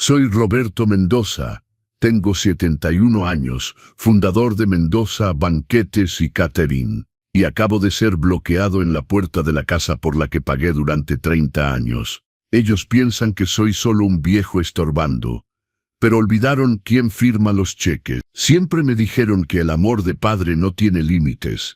Soy Roberto Mendoza, tengo 71 años, fundador de Mendoza Banquetes y Catering, y acabo de ser bloqueado en la puerta de la casa por la que pagué durante 30 años. Ellos piensan que soy solo un viejo estorbando, pero olvidaron quién firma los cheques. Siempre me dijeron que el amor de padre no tiene límites.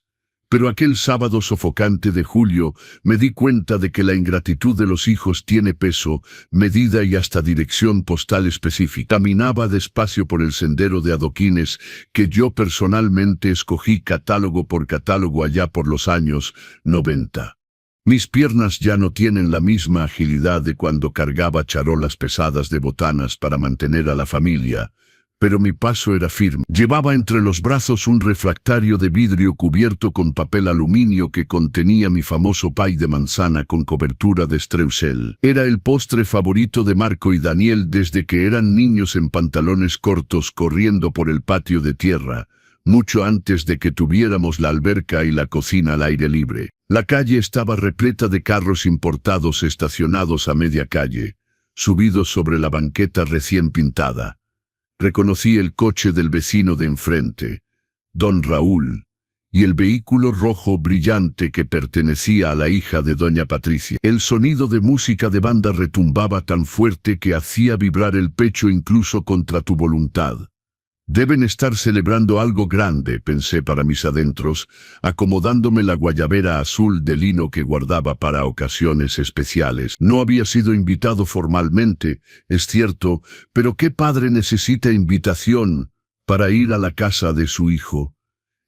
Pero aquel sábado sofocante de julio me di cuenta de que la ingratitud de los hijos tiene peso, medida y hasta dirección postal específica. Caminaba despacio por el sendero de adoquines que yo personalmente escogí catálogo por catálogo allá por los años 90. Mis piernas ya no tienen la misma agilidad de cuando cargaba charolas pesadas de botanas para mantener a la familia, pero mi paso era firme. Llevaba entre los brazos un refractario de vidrio cubierto con papel aluminio que contenía mi famoso pay de manzana con cobertura de streusel. Era el postre favorito de Marco y Daniel desde que eran niños en pantalones cortos corriendo por el patio de tierra, mucho antes de que tuviéramos la alberca y la cocina al aire libre. La calle estaba repleta de carros importados estacionados a media calle, subidos sobre la banqueta recién pintada. Reconocí el coche del vecino de enfrente, don Raúl, y el vehículo rojo brillante que pertenecía a la hija de doña Patricia. El sonido de música de banda retumbaba tan fuerte que hacía vibrar el pecho incluso contra tu voluntad. Deben estar celebrando algo grande, pensé para mis adentros, acomodándome la guayabera azul de lino que guardaba para ocasiones especiales. No había sido invitado formalmente, es cierto, pero ¿qué padre necesita invitación para ir a la casa de su hijo?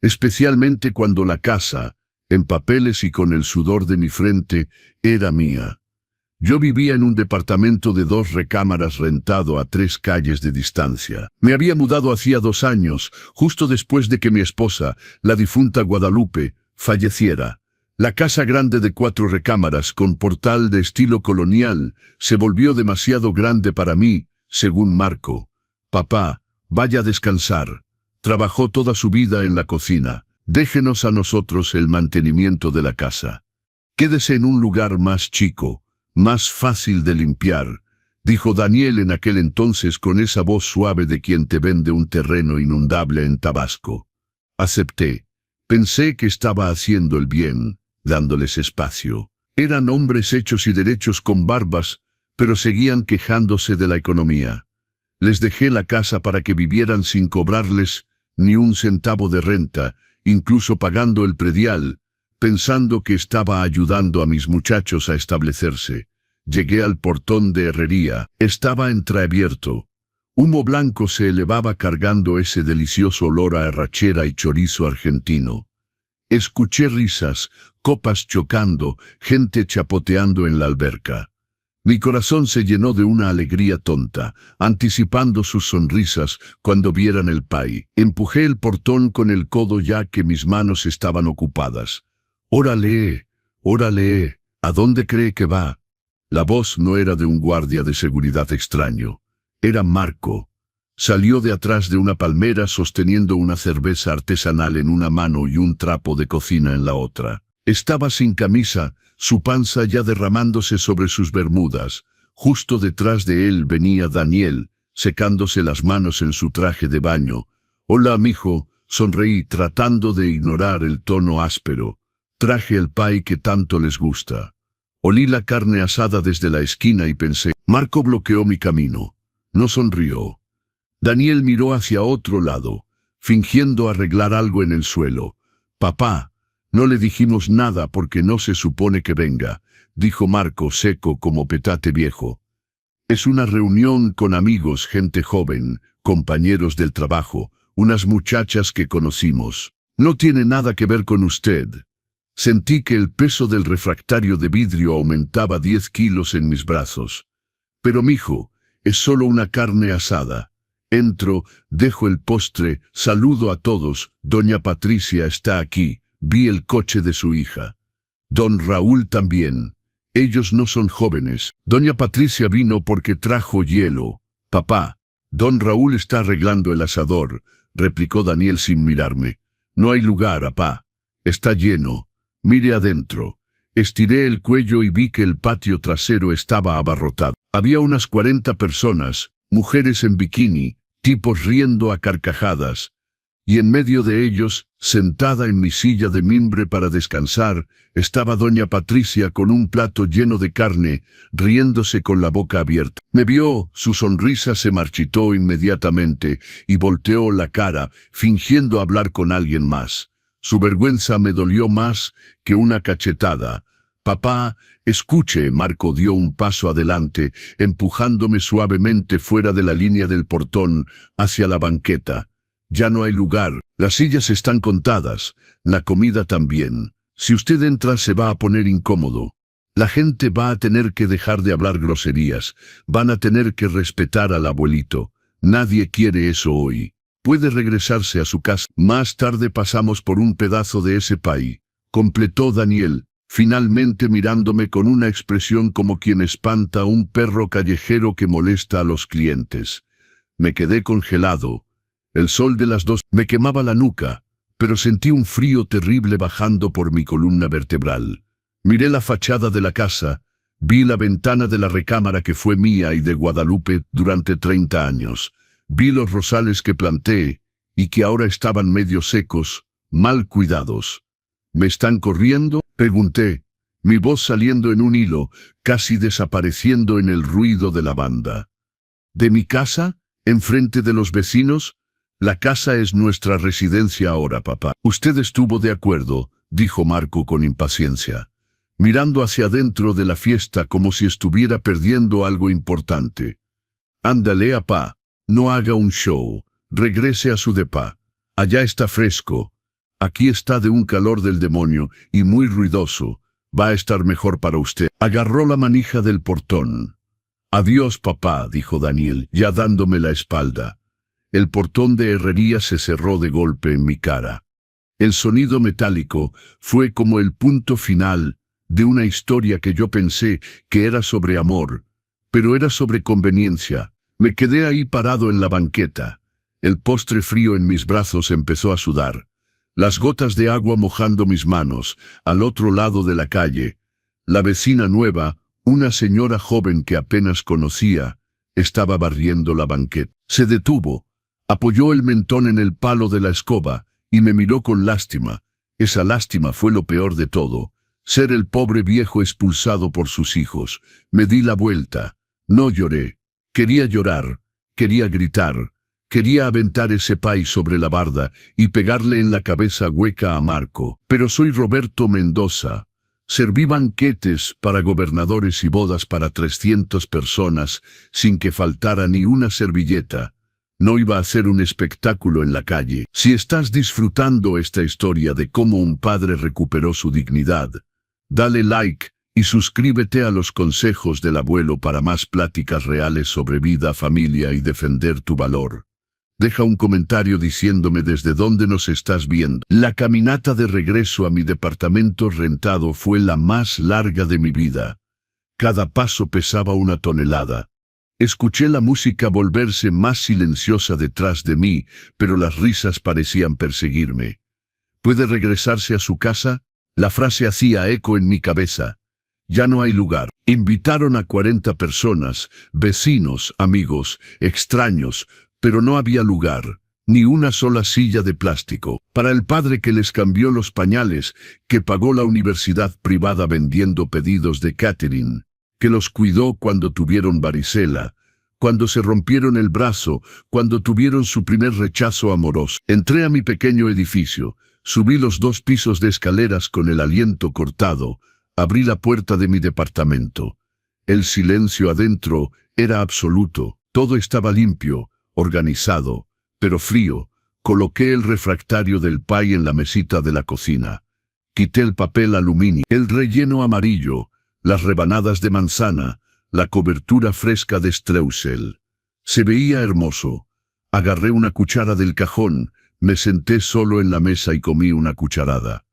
Especialmente cuando la casa, en papeles y con el sudor de mi frente, era mía. Yo vivía en un departamento de 2 recámaras rentado a 3 calles de distancia. Me había mudado hacía 2 años, justo después de que mi esposa, la difunta Guadalupe, falleciera. La casa grande de 4 recámaras con portal de estilo colonial se volvió demasiado grande para mí, según Marco. Papá, vaya a descansar. Trabajó toda su vida en la cocina. Déjenos a nosotros el mantenimiento de la casa. Quédese en un lugar más chico, más fácil de limpiar, dijo Daniel en aquel entonces con esa voz suave de quien te vende un terreno inundable en Tabasco. Acepté. Pensé que estaba haciendo el bien, dándoles espacio. Eran hombres hechos y derechos con barbas, pero seguían quejándose de la economía. Les dejé la casa para que vivieran sin cobrarles ni un centavo de renta, incluso pagando el predial, pensando que estaba ayudando a mis muchachos a establecerse. Llegué al portón de herrería. Estaba entreabierto. Humo blanco se elevaba cargando ese delicioso olor a arrachera y chorizo argentino. Escuché risas, copas chocando, gente chapoteando en la alberca. Mi corazón se llenó de una alegría tonta, anticipando sus sonrisas cuando vieran el pay. Empujé el portón con el codo ya que mis manos estaban ocupadas. «Órale, órale, ¿a dónde cree que va?» La voz no era de un guardia de seguridad extraño. Era Marco. Salió de atrás de una palmera sosteniendo una cerveza artesanal en una mano y un trapo de cocina en la otra. Estaba sin camisa, su panza ya derramándose sobre sus bermudas. Justo detrás de él venía Daniel, secándose las manos en su traje de baño. «Hola, mijo», sonreí tratando de ignorar el tono áspero. Traje el pay que tanto les gusta. Olí la carne asada desde la esquina y pensé, Marco bloqueó mi camino. No sonrió. Daniel miró hacia otro lado, fingiendo arreglar algo en el suelo. «Papá, no le dijimos nada porque no se supone que venga», dijo Marco seco como petate viejo. «Es una reunión con amigos, gente joven, compañeros del trabajo, unas muchachas que conocimos. No tiene nada que ver con usted». Sentí que el peso del refractario de vidrio aumentaba 10 kilos en mis brazos. «Pero mijo, es solo una carne asada». Entro, dejo el postre, saludo a todos. Doña Patricia está aquí. Vi el coche de su hija. Don Raúl también. Ellos no son jóvenes. Doña Patricia vino porque trajo hielo. Papá, don Raúl está arreglando el asador, replicó Daniel sin mirarme. No hay lugar, papá. Está lleno. Mire adentro. Estiré el cuello y vi que el patio trasero estaba abarrotado. Había unas 40 personas, mujeres en bikini, tipos riendo a carcajadas, y en medio de ellos, sentada en mi silla de mimbre para descansar, estaba doña Patricia con un plato lleno de carne, riéndose con la boca abierta. Me vio, su sonrisa se marchitó inmediatamente, y volteó la cara, fingiendo hablar con alguien más. Su vergüenza me dolió más que una cachetada. Papá, escuche. Marco dio un paso adelante, empujándome suavemente fuera de la línea del portón, hacia la banqueta. Ya no hay lugar, las sillas están contadas, la comida también. Si usted entra se va a poner incómodo. La gente va a tener que dejar de hablar groserías, van a tener que respetar al abuelito. Nadie quiere eso hoy. Puede regresarse a su casa. Más tarde pasamos por un pedazo de ese país, completó Daniel, finalmente mirándome con una expresión como quien espanta a un perro callejero que molesta a los clientes. Me quedé congelado. El sol de las 2 me quemaba la nuca, pero sentí un frío terrible bajando por mi columna vertebral. Miré la fachada de la casa, vi la ventana de la recámara que fue mía y de Guadalupe durante 30 años. Vi los rosales que planté y que ahora estaban medio secos, mal cuidados. ¿Me están corriendo?, pregunté, mi voz saliendo en un hilo, casi desapareciendo en el ruido de la banda. ¿De mi casa? ¿Enfrente de los vecinos? La casa es nuestra residencia ahora, papá. Usted estuvo de acuerdo, dijo Marco con impaciencia, mirando hacia adentro de la fiesta como si estuviera perdiendo algo importante. Ándale, apá, no haga un show, regrese a su depa. Allá está fresco. Aquí está de un calor del demonio y muy ruidoso. Va a estar mejor para usted. Agarró la manija del portón. Adiós, papá, dijo Daniel, ya dándome la espalda. El portón de herrería se cerró de golpe en mi cara. El sonido metálico fue como el punto final de una historia que yo pensé que era sobre amor, pero era sobre conveniencia. Me quedé ahí parado en la banqueta. El postre frío en mis brazos empezó a sudar. Las gotas de agua mojando mis manos, al otro lado de la calle. La vecina nueva, una señora joven que apenas conocía, estaba barriendo la banqueta. Se detuvo. Apoyó el mentón en el palo de la escoba y me miró con lástima. Esa lástima fue lo peor de todo, ser el pobre viejo expulsado por sus hijos. Me di la vuelta. No lloré. Quería llorar, quería gritar, quería aventar ese país sobre la barda y pegarle en la cabeza hueca a Marco. Pero soy Roberto Mendoza. Serví banquetes para gobernadores y bodas para 300 personas sin que faltara ni una servilleta. No iba a ser un espectáculo en la calle. Si estás disfrutando esta historia de cómo un padre recuperó su dignidad, dale like y suscríbete a los consejos del abuelo para más pláticas reales sobre vida, familia y defender tu valor. Deja un comentario diciéndome desde dónde nos estás viendo. La caminata de regreso a mi departamento rentado fue la más larga de mi vida. Cada paso pesaba 1 tonelada. Escuché la música volverse más silenciosa detrás de mí, pero las risas parecían perseguirme. ¿Puede regresarse a su casa? La frase hacía eco en mi cabeza. Ya no hay lugar. Invitaron a 40 personas, vecinos, amigos, extraños, pero no había lugar, ni una sola silla de plástico. Para el padre que les cambió los pañales, que pagó la universidad privada vendiendo pedidos de catering, que los cuidó cuando tuvieron varicela, cuando se rompieron el brazo, cuando tuvieron su primer rechazo amoroso. Entré a mi pequeño edificio, subí los 2 pisos de escaleras con el aliento cortado, abrí la puerta de mi departamento. El silencio adentro era absoluto, todo estaba limpio, organizado, pero frío. Coloqué el refractario del pay en la mesita de la cocina. Quité el papel aluminio, el relleno amarillo, las rebanadas de manzana, la cobertura fresca de streusel. Se veía hermoso. Agarré una cuchara del cajón, me senté solo en la mesa y comí una cucharada.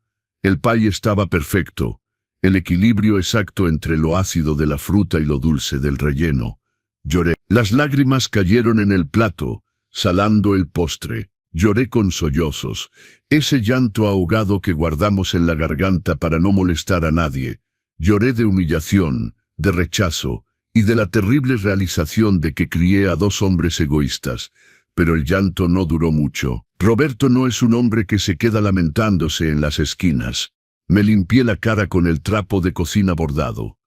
El pay estaba perfecto, el equilibrio exacto entre lo ácido de la fruta y lo dulce del relleno. Lloré. Las lágrimas cayeron en el plato, salando el postre. Lloré con sollozos, ese llanto ahogado que guardamos en la garganta para no molestar a nadie. Lloré de humillación, de rechazo y de la terrible realización de que crié a dos hombres egoístas. Pero el llanto no duró mucho. Roberto no es un hombre que se queda lamentándose en las esquinas. Me limpié la cara con el trapo de cocina bordado.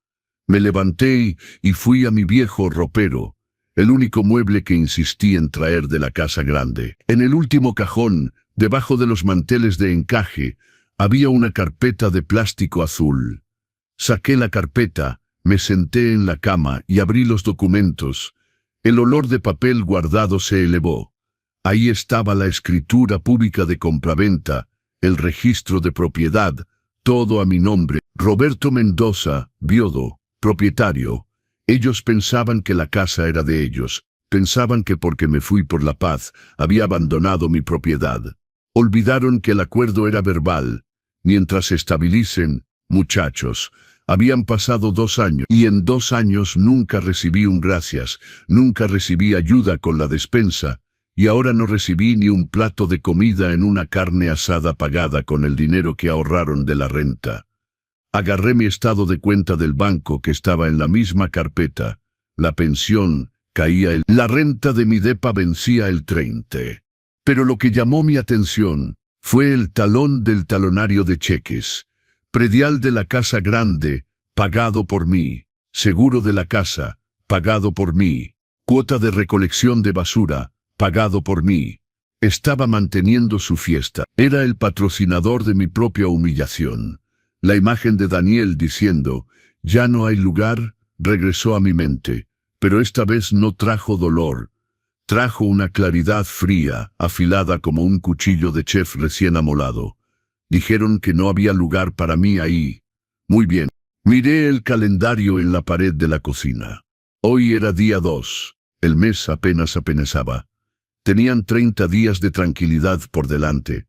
Me levanté y fui a mi viejo ropero, el único mueble que insistí en traer de la casa grande. En el último cajón, debajo de los manteles de encaje, había una carpeta de plástico azul. Saqué la carpeta, me senté en la cama y abrí los documentos. El olor de papel guardado se elevó. Ahí estaba la escritura pública de compraventa, el registro de propiedad, todo a mi nombre. Roberto Mendoza, viudo, propietario. Ellos pensaban que la casa era de ellos. Pensaban que porque me fui por la paz, había abandonado mi propiedad. Olvidaron que el acuerdo era verbal. Mientras se estabilicen, muchachos. Habían pasado 2 años, y en 2 años nunca recibí un gracias, nunca recibí ayuda con la despensa, y ahora no recibí ni un plato de comida en una carne asada pagada con el dinero que ahorraron de la renta. Agarré mi estado de cuenta del banco que estaba en la misma carpeta. La pensión caía la renta de mi depa vencía el 30. Pero lo que llamó mi atención fue el talón del talonario de cheques. Predial de la casa grande, pagado por mí. Seguro de la casa, pagado por mí. Cuota de recolección de basura, pagado por mí. Estaba manteniendo su fiesta. Era el patrocinador de mi propia humillación. La imagen de Daniel diciendo, «Ya no hay lugar», regresó a mi mente, pero esta vez no trajo dolor. Trajo una claridad fría, afilada como un cuchillo de chef recién amolado. Dijeron que no había lugar para mí ahí. Muy bien. Miré el calendario en la pared de la cocina. Hoy era día 2. El mes apenas apenazaba. Tenían 30 días de tranquilidad por delante.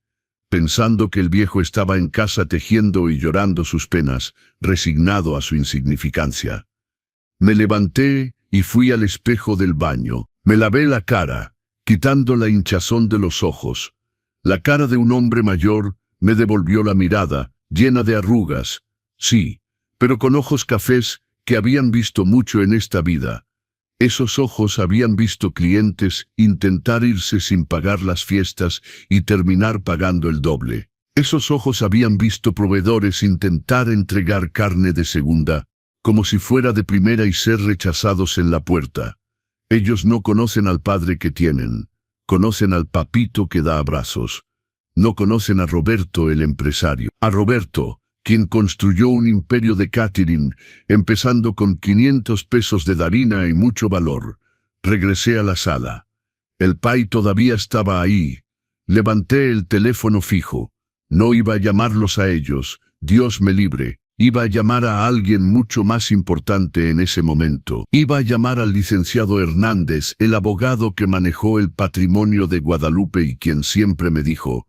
Pensando que el viejo estaba en casa tejiendo y llorando sus penas, resignado a su insignificancia. Me levanté y fui al espejo del baño. Me lavé la cara, quitando la hinchazón de los ojos. La cara de un hombre mayor me devolvió la mirada, llena de arrugas, sí, pero con ojos cafés que habían visto mucho en esta vida. Esos ojos habían visto clientes intentar irse sin pagar las fiestas y terminar pagando el doble. Esos ojos habían visto proveedores intentar entregar carne de segunda, como si fuera de primera y ser rechazados en la puerta. Ellos no conocen al padre que tienen, conocen al papito que da abrazos. No conocen a Roberto el empresario. A Roberto, quien construyó un imperio de catering, empezando con 500 pesos de harina y mucho valor. Regresé a la sala. El pai todavía estaba ahí. Levanté el teléfono fijo. No iba a llamarlos a ellos, Dios me libre. Iba a llamar a alguien mucho más importante en ese momento. Iba a llamar al licenciado Hernández, el abogado que manejó el patrimonio de Guadalupe y quien siempre me dijo,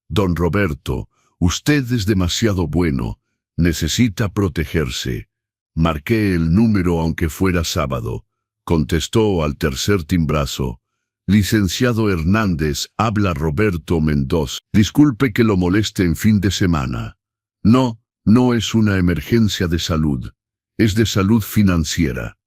«Don Roberto, usted es demasiado bueno, necesita protegerse». Marqué el número aunque fuera sábado. Contestó al tercer timbrazo. «Licenciado Hernández, habla Roberto Mendoza. Disculpe que lo moleste en fin de semana». No es una emergencia de salud, es de salud financiera.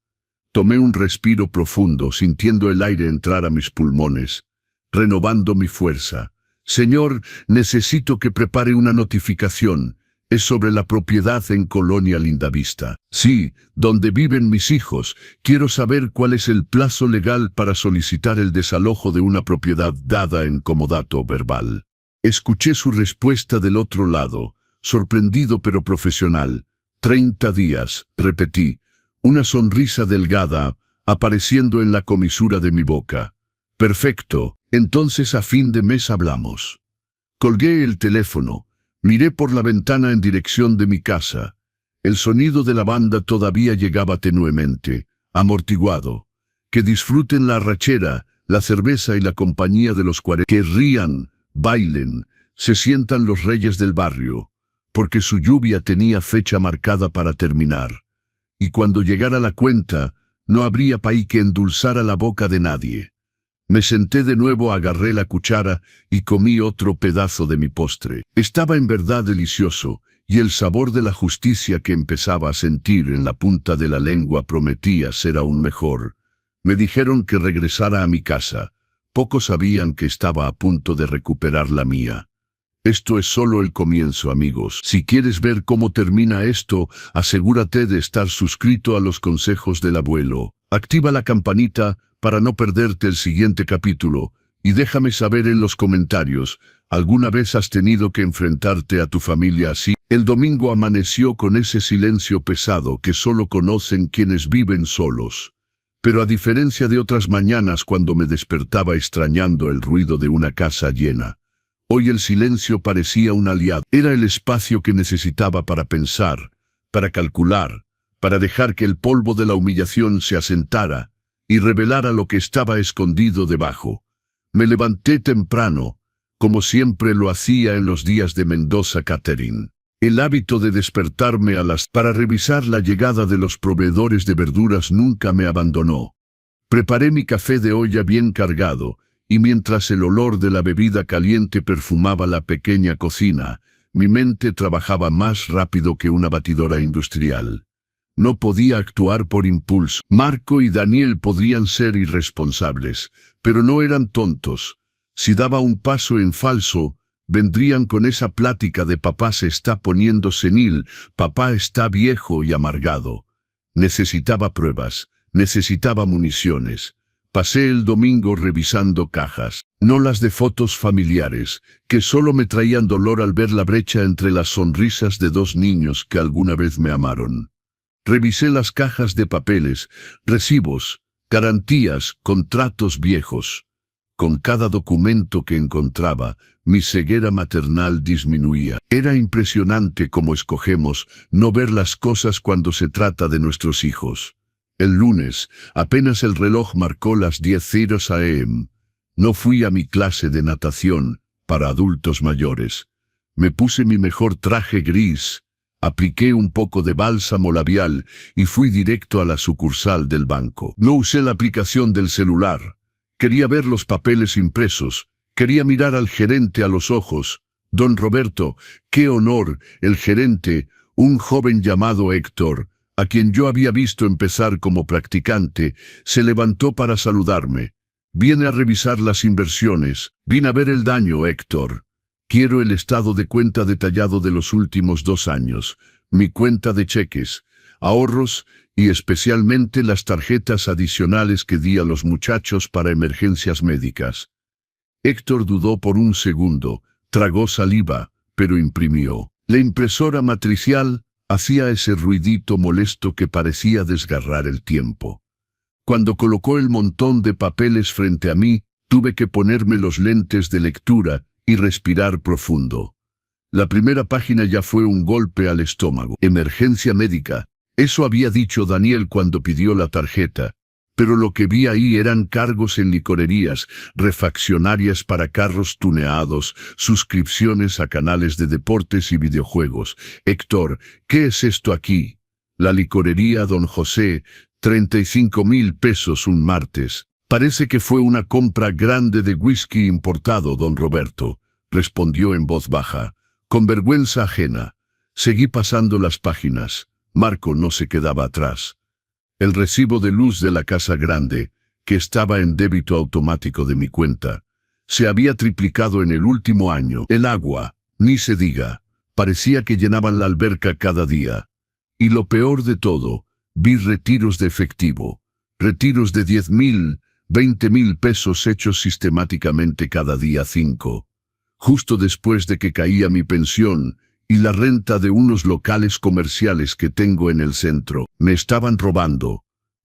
Tomé un respiro profundo, sintiendo el aire entrar a mis pulmones, renovando mi fuerza. «Señor, necesito que prepare una notificación. Es sobre la propiedad en Colonia Lindavista. Sí, donde viven mis hijos. Quiero saber cuál es el plazo legal para solicitar el desalojo de una propiedad dada en comodato verbal». Escuché su respuesta del otro lado, sorprendido pero profesional. 30 días, repetí, una sonrisa delgada apareciendo en la comisura de mi boca. Perfecto, entonces a fin de mes hablamos. Colgué el teléfono, miré por la ventana en dirección de mi casa. El sonido de la banda todavía llegaba tenuemente, amortiguado. Que disfruten la arrachera, la cerveza y la compañía de los 40. Que rían, bailen, se sientan los reyes del barrio, porque su lluvia tenía fecha marcada para terminar. Y cuando llegara la cuenta, no habría paí que endulzara la boca de nadie. Me senté de nuevo, agarré la cuchara y comí otro pedazo de mi postre. Estaba en verdad delicioso, y el sabor de la justicia que empezaba a sentir en la punta de la lengua prometía ser aún mejor. Me dijeron que regresara a mi casa. Pocos sabían que estaba a punto de recuperar la mía. Esto es solo el comienzo, amigos. Si quieres ver cómo termina esto, asegúrate de estar suscrito a los consejos del abuelo. Activa la campanita para no perderte el siguiente capítulo. Y déjame saber en los comentarios, ¿alguna vez has tenido que enfrentarte a tu familia así? El domingo amaneció con ese silencio pesado que solo conocen quienes viven solos. Pero a diferencia de otras mañanas cuando me despertaba extrañando el ruido de una casa llena, hoy el silencio parecía un aliado. Era el espacio que necesitaba para pensar, para calcular, para dejar que el polvo de la humillación se asentara y revelara lo que estaba escondido debajo. Me levanté temprano, como siempre lo hacía en los días de Mendoza Catering. El hábito de despertarme para revisar la llegada de los proveedores de verduras nunca me abandonó. Preparé mi café de olla bien cargado, y mientras el olor de la bebida caliente perfumaba la pequeña cocina, mi mente trabajaba más rápido que una batidora industrial. No podía actuar por impulso. Marco y Daniel podrían ser irresponsables, pero no eran tontos. Si daba un paso en falso, vendrían con esa plática de papá se está poniendo senil, papá está viejo y amargado. Necesitaba pruebas, necesitaba municiones. Pasé el domingo revisando cajas, no las de fotos familiares, que solo me traían dolor al ver la brecha entre las sonrisas de dos niños que alguna vez me amaron. Revisé las cajas de papeles, recibos, garantías, contratos viejos. Con cada documento que encontraba, mi ceguera maternal disminuía. Era impresionante cómo escogemos no ver las cosas cuando se trata de nuestros hijos. El lunes, apenas el reloj marcó las 10:00 am. No fui a mi clase de natación, para adultos mayores. Me puse mi mejor traje gris, apliqué un poco de bálsamo labial y fui directo a la sucursal del banco. No usé la aplicación del celular. Quería ver los papeles impresos. Quería mirar al gerente a los ojos. Don Roberto, qué honor, el gerente, un joven llamado Héctor, a quien yo había visto empezar como practicante, se levantó para saludarme. Viene a revisar las inversiones. Vine a ver el daño, Héctor. Quiero el estado de cuenta detallado de los últimos 2 años, mi cuenta de cheques, ahorros y especialmente las tarjetas adicionales que di a los muchachos para emergencias médicas. Héctor dudó por un segundo, tragó saliva, pero imprimió. La impresora matricial hacía ese ruidito molesto que parecía desgarrar el tiempo. Cuando colocó el montón de papeles frente a mí, tuve que ponerme los lentes de lectura y respirar profundo. La primera página ya fue un golpe al estómago. Emergencia médica. Eso había dicho Daniel cuando pidió la tarjeta. Pero lo que vi ahí eran cargos en licorerías, refaccionarias para carros tuneados, suscripciones a canales de deportes y videojuegos. Héctor, ¿qué es esto aquí? La licorería Don José, 35,000 pesos un martes. Parece que fue una compra grande de whisky importado, don Roberto, respondió en voz baja, con vergüenza ajena. Seguí pasando las páginas. Marco no se quedaba atrás. El recibo de luz de la casa grande, que estaba en débito automático de mi cuenta, se había triplicado en el último año. El agua, ni se diga, parecía que llenaban la alberca cada día. Y lo peor de todo, vi retiros de efectivo, retiros de 10,000, 20,000 pesos hechos sistemáticamente cada día 5. Justo después de que caía mi pensión y la renta de unos locales comerciales que tengo en el centro, me estaban robando.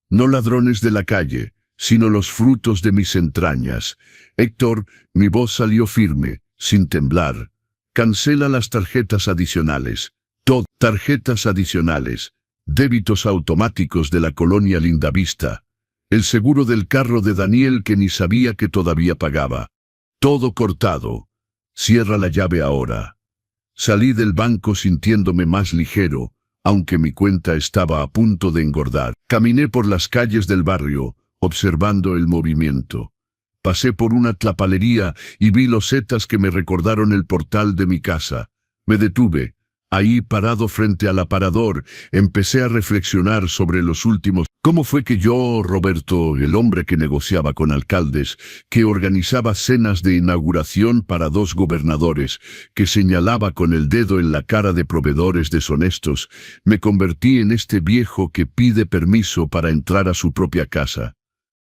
No ladrones de la calle, sino los frutos de mis entrañas. Héctor, mi voz salió firme, sin temblar. Cancela las tarjetas adicionales. Tarjetas adicionales. Débitos automáticos de la colonia Lindavista. El seguro del carro de Daniel que ni sabía que todavía pagaba. Todo cortado. Cierra la llave ahora. Salí del banco sintiéndome más ligero, aunque mi cuenta estaba a punto de engordar. Caminé por las calles del barrio, observando el movimiento. Pasé por una tlapalería y vi losetas que me recordaron el portal de mi casa. Me detuve. Ahí, parado frente al aparador, empecé a reflexionar sobre los últimos. ¿Cómo fue que yo, Roberto, el hombre que negociaba con alcaldes, que organizaba cenas de inauguración para 2 gobernadores, que señalaba con el dedo en la cara de proveedores deshonestos, me convertí en este viejo que pide permiso para entrar a su propia casa?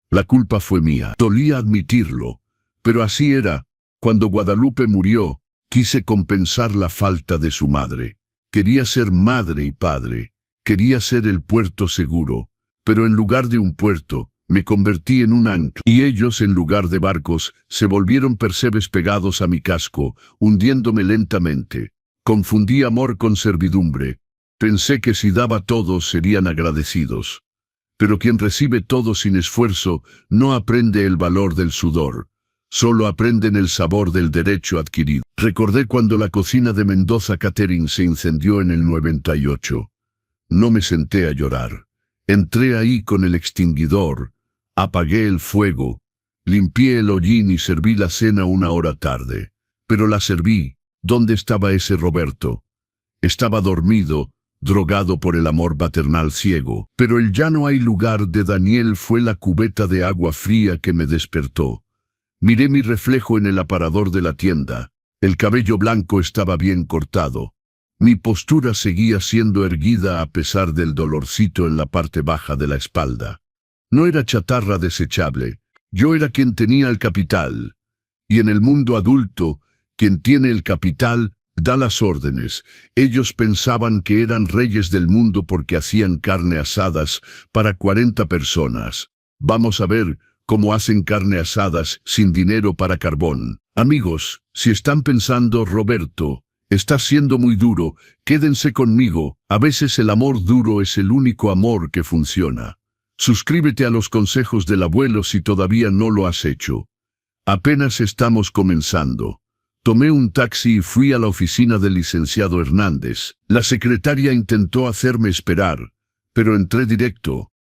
La culpa fue mía. Dolía admitirlo, pero así era. Cuando Guadalupe murió, quise compensar la falta de su madre. Quería ser madre y padre. Quería ser el puerto seguro. Pero en lugar de un puerto, me convertí en un ancla. Y ellos, en lugar de barcos, se volvieron percebes pegados a mi casco, hundiéndome lentamente. Confundí amor con servidumbre. Pensé que si daba todo serían agradecidos. Pero quien recibe todo sin esfuerzo no aprende el valor del sudor. Solo aprenden el sabor del derecho adquirido. Recordé cuando la cocina de Mendoza Catering se incendió en el 98. No me senté a llorar. Entré ahí con el extinguidor, apagué el fuego, limpié el hollín y serví la cena 1 hora tarde. Pero la serví. ¿Dónde estaba ese Roberto? Estaba dormido, drogado por el amor paternal ciego. Pero el ya no hay lugar de Daniel fue la cubeta de agua fría que me despertó. Miré mi reflejo en el aparador de la tienda. El cabello blanco estaba bien cortado. Mi postura seguía siendo erguida a pesar del dolorcito en la parte baja de la espalda. No era chatarra desechable. Yo era quien tenía el capital. Y en el mundo adulto, quien tiene el capital, da las órdenes. Ellos pensaban que eran reyes del mundo porque hacían carne asadas para 40 personas. Vamos a ver cómo hacen carne asadas sin dinero para carbón. Amigos, si están pensando, Roberto, está siendo muy duro, quédense conmigo. A veces el amor duro es el único amor que funciona. Suscríbete a los consejos del abuelo si todavía no lo has hecho. Apenas estamos comenzando. Tomé un taxi y fui a la oficina del licenciado Hernández. La secretaria intentó hacerme esperar, pero entré directo.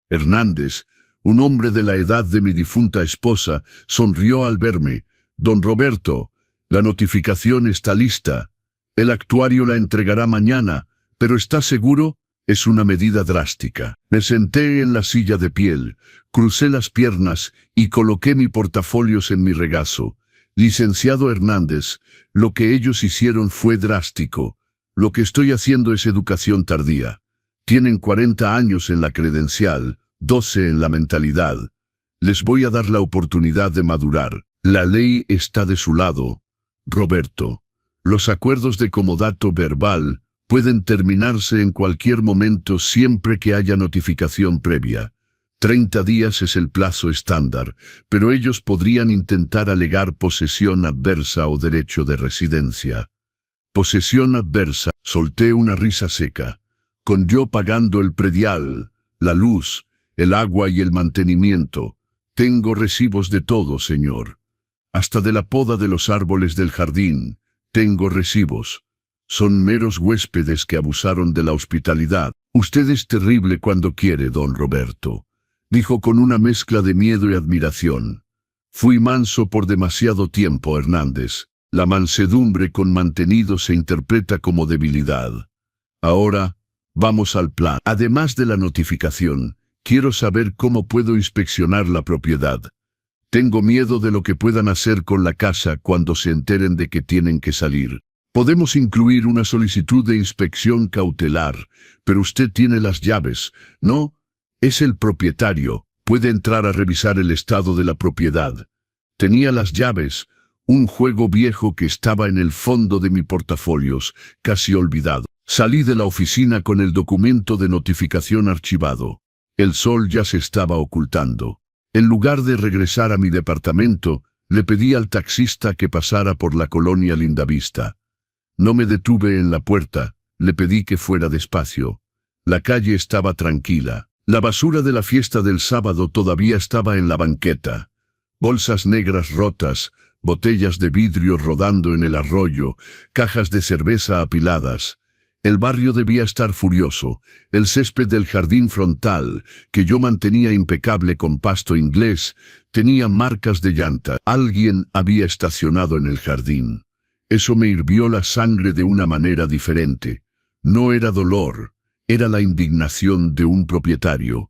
Hernández, un hombre de la edad de mi difunta esposa, sonrió al verme. Don Roberto, la notificación está lista. El actuario la entregará mañana, pero ¿está seguro? Es una medida drástica. Me senté en la silla de piel, crucé las piernas y coloqué mis portafolios en mi regazo. Licenciado Hernández, lo que ellos hicieron fue drástico. Lo que estoy haciendo es educación tardía. Tienen 40 años en la credencial, 12 en la mentalidad. Les voy a dar la oportunidad de madurar. La ley está de su lado. Roberto, los acuerdos de comodato verbal pueden terminarse en cualquier momento siempre que haya notificación previa. 30 días es el plazo estándar, pero ellos podrían intentar alegar posesión adversa o derecho de residencia. Posesión adversa. Solté una risa seca. Con yo pagando el predial, la luz, el agua y el mantenimiento. Tengo recibos de todo, señor. Hasta de la poda de los árboles del jardín. Tengo recibos. Son meros huéspedes que abusaron de la hospitalidad. Usted es terrible cuando quiere, don Roberto, dijo con una mezcla de miedo y admiración. Fui manso por demasiado tiempo, Hernández. La mansedumbre con mantenido se interpreta como debilidad. Ahora, vamos al plan. Además de la notificación, quiero saber cómo puedo inspeccionar la propiedad. Tengo miedo de lo que puedan hacer con la casa cuando se enteren de que tienen que salir. Podemos incluir una solicitud de inspección cautelar, pero usted tiene las llaves, ¿no? Es el propietario, puede entrar a revisar el estado de la propiedad. Tenía las llaves, un juego viejo que estaba en el fondo de mi portafolios, casi olvidado. Salí de la oficina con el documento de notificación archivado. El sol ya se estaba ocultando. En lugar de regresar a mi departamento, le pedí al taxista que pasara por la colonia Lindavista. No me detuve en la puerta, le pedí que fuera despacio. La calle estaba tranquila. La basura de la fiesta del sábado todavía estaba en la banqueta. Bolsas negras rotas, botellas de vidrio rodando en el arroyo, cajas de cerveza apiladas. El barrio debía estar furioso. El césped del jardín frontal, que yo mantenía impecable con pasto inglés, tenía marcas de llanta. Alguien había estacionado en el jardín. Eso me hirvió la sangre de una manera diferente. No era dolor, era la indignación de un propietario.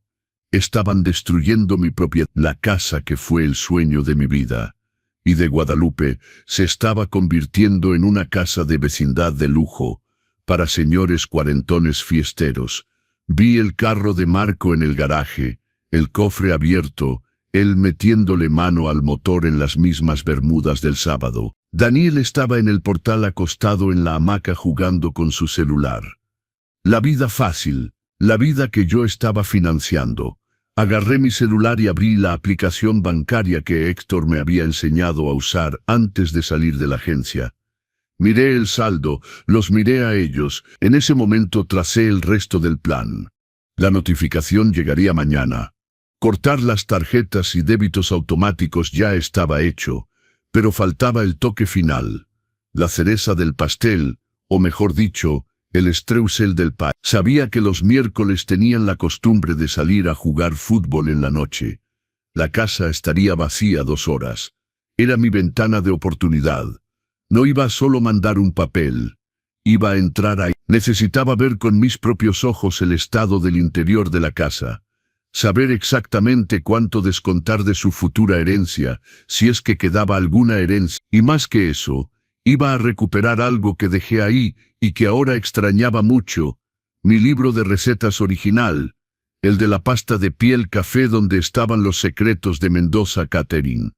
Estaban destruyendo mi propiedad, la casa que fue el sueño de mi vida. Y de Guadalupe se estaba convirtiendo en una casa de vecindad de lujo, para señores cuarentones fiesteros. Vi el carro de Marco en el garaje, el cofre abierto, él metiéndole mano al motor en las mismas bermudas del sábado. Daniel estaba en el portal acostado en la hamaca jugando con su celular. La vida fácil, la vida que yo estaba financiando. Agarré mi celular y abrí la aplicación bancaria que Héctor me había enseñado a usar antes de salir de la agencia. Miré el saldo, los miré a ellos, en ese momento tracé el resto del plan. La notificación llegaría mañana. Cortar las tarjetas y débitos automáticos ya estaba hecho, pero faltaba el toque final. La cereza del pastel, o mejor dicho, el streusel del pie. Sabía que los miércoles tenían la costumbre de salir a jugar fútbol en la noche. La casa estaría vacía 2 horas. Era mi ventana de oportunidad. No iba a solo mandar un papel. Iba a entrar ahí. Necesitaba ver con mis propios ojos el estado del interior de la casa. Saber exactamente cuánto descontar de su futura herencia, si es que quedaba alguna herencia. Y más que eso, iba a recuperar algo que dejé ahí y que ahora extrañaba mucho. Mi libro de recetas original, el de la pasta de piel café donde estaban los secretos de Mendoza Catering.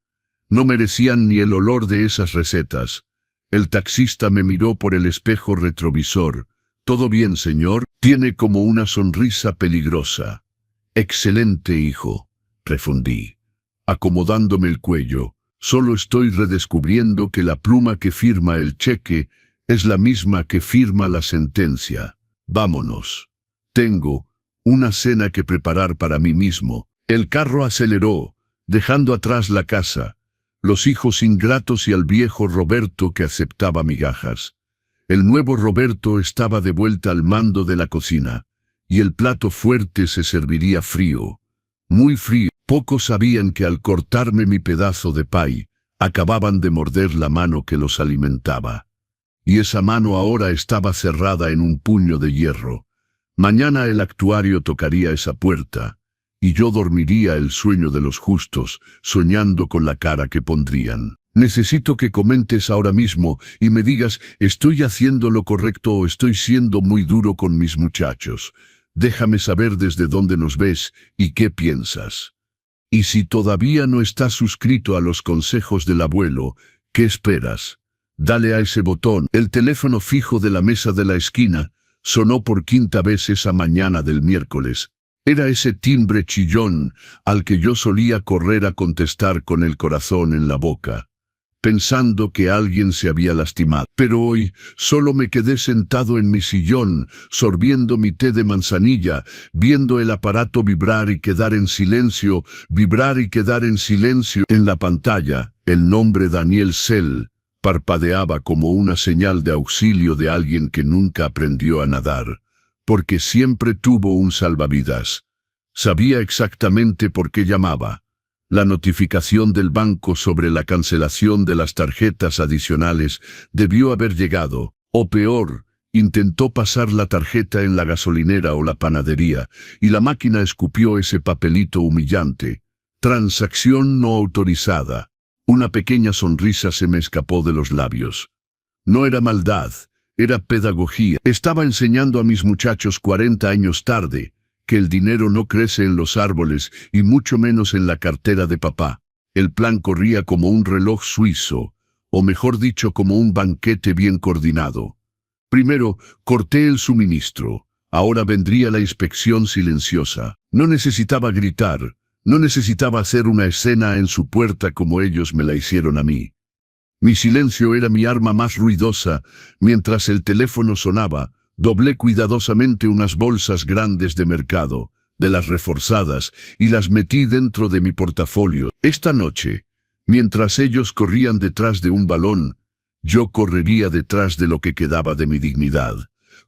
No merecían ni el olor de esas recetas. El taxista me miró por el espejo retrovisor. «¿Todo bien, señor?» Tiene como una sonrisa peligrosa. «Excelente, hijo», respondí, acomodándome el cuello. Solo estoy redescubriendo que la pluma que firma el cheque es la misma que firma la sentencia. Vámonos. Tengo una cena que preparar para mí mismo. El carro aceleró, dejando atrás la casa, los hijos ingratos y al viejo Roberto que aceptaba migajas. El nuevo Roberto estaba de vuelta al mando de la cocina, y el plato fuerte se serviría frío, muy frío. Pocos sabían que al cortarme mi pedazo de pay, acababan de morder la mano que los alimentaba. Y esa mano ahora estaba cerrada en un puño de hierro. Mañana el actuario tocaría esa puerta, y yo dormiría el sueño de los justos, soñando con la cara que pondrían. Necesito que comentes ahora mismo y me digas, ¿estoy haciendo lo correcto o estoy siendo muy duro con mis muchachos? Déjame saber desde dónde nos ves y qué piensas. Y si todavía no estás suscrito a los consejos del abuelo, ¿qué esperas? Dale a ese botón. El teléfono fijo de la mesa de la esquina sonó por 5ª vez esa mañana del miércoles. Era ese timbre chillón al que yo solía correr a contestar con el corazón en la boca, pensando que alguien se había lastimado. Pero hoy solo me quedé sentado en mi sillón, sorbiendo mi té de manzanilla, viendo el aparato vibrar y quedar en silencio, vibrar y quedar en silencio. En la pantalla, el nombre Daniel Sell parpadeaba como una señal de auxilio de alguien que nunca aprendió a nadar, porque siempre tuvo un salvavidas. Sabía exactamente por qué llamaba. La notificación del banco sobre la cancelación de las tarjetas adicionales debió haber llegado, o peor, intentó pasar la tarjeta en la gasolinera o la panadería, y la máquina escupió ese papelito humillante. Transacción no autorizada. Una pequeña sonrisa se me escapó de los labios. No era maldad, era pedagogía. Estaba enseñando a mis muchachos 40 años tarde que el dinero no crece en los árboles y mucho menos en la cartera de papá. El plan corría como un reloj suizo, o mejor dicho como un banquete bien coordinado. Primero, corté el suministro. Ahora vendría la inspección silenciosa. No necesitaba gritar, no necesitaba hacer una escena en su puerta como ellos me la hicieron a mí. Mi silencio era mi arma más ruidosa. Mientras el teléfono sonaba, doblé cuidadosamente unas bolsas grandes de mercado, de las reforzadas, y las metí dentro de mi portafolio. Esta noche, mientras ellos corrían detrás de un balón, yo correría detrás de lo que quedaba de mi dignidad.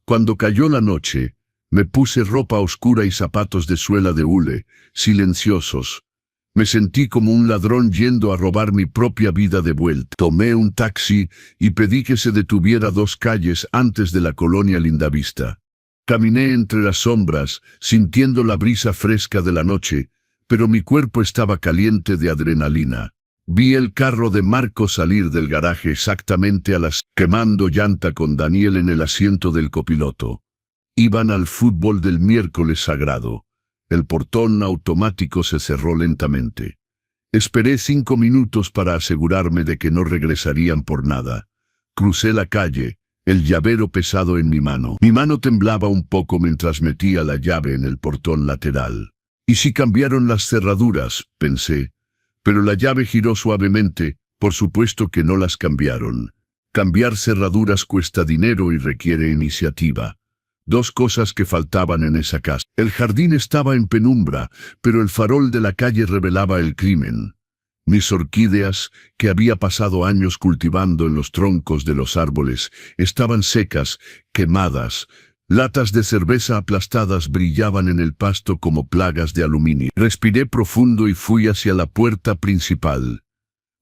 Cuando cayó la noche, me puse ropa oscura y zapatos de suela de hule, silenciosos. Me sentí como un ladrón yendo a robar mi propia vida de vuelta. Tomé un taxi y pedí que se detuviera 2 calles antes de la colonia Lindavista. Caminé entre las sombras, sintiendo la brisa fresca de la noche, pero mi cuerpo estaba caliente de adrenalina. Vi el carro de Marco salir del garaje exactamente a las quemando llanta con Daniel en el asiento del copiloto. Iban al fútbol del miércoles sagrado. El portón automático se cerró lentamente. Esperé 5 minutos para asegurarme de que no regresarían por nada. Crucé la calle, el llavero pesado en mi mano. Mi mano temblaba un poco mientras metía la llave en el portón lateral. ¿Y si cambiaron las cerraduras?, pensé. Pero la llave giró suavemente. Por supuesto que no las cambiaron. Cambiar cerraduras cuesta dinero y requiere iniciativa. 2 cosas que faltaban en esa casa. El jardín estaba en penumbra, pero el farol de la calle revelaba el crimen. Mis orquídeas, que había pasado años cultivando en los troncos de los árboles, estaban secas, quemadas. Latas de cerveza aplastadas brillaban en el pasto como plagas de aluminio. Respiré profundo y fui hacia la puerta principal.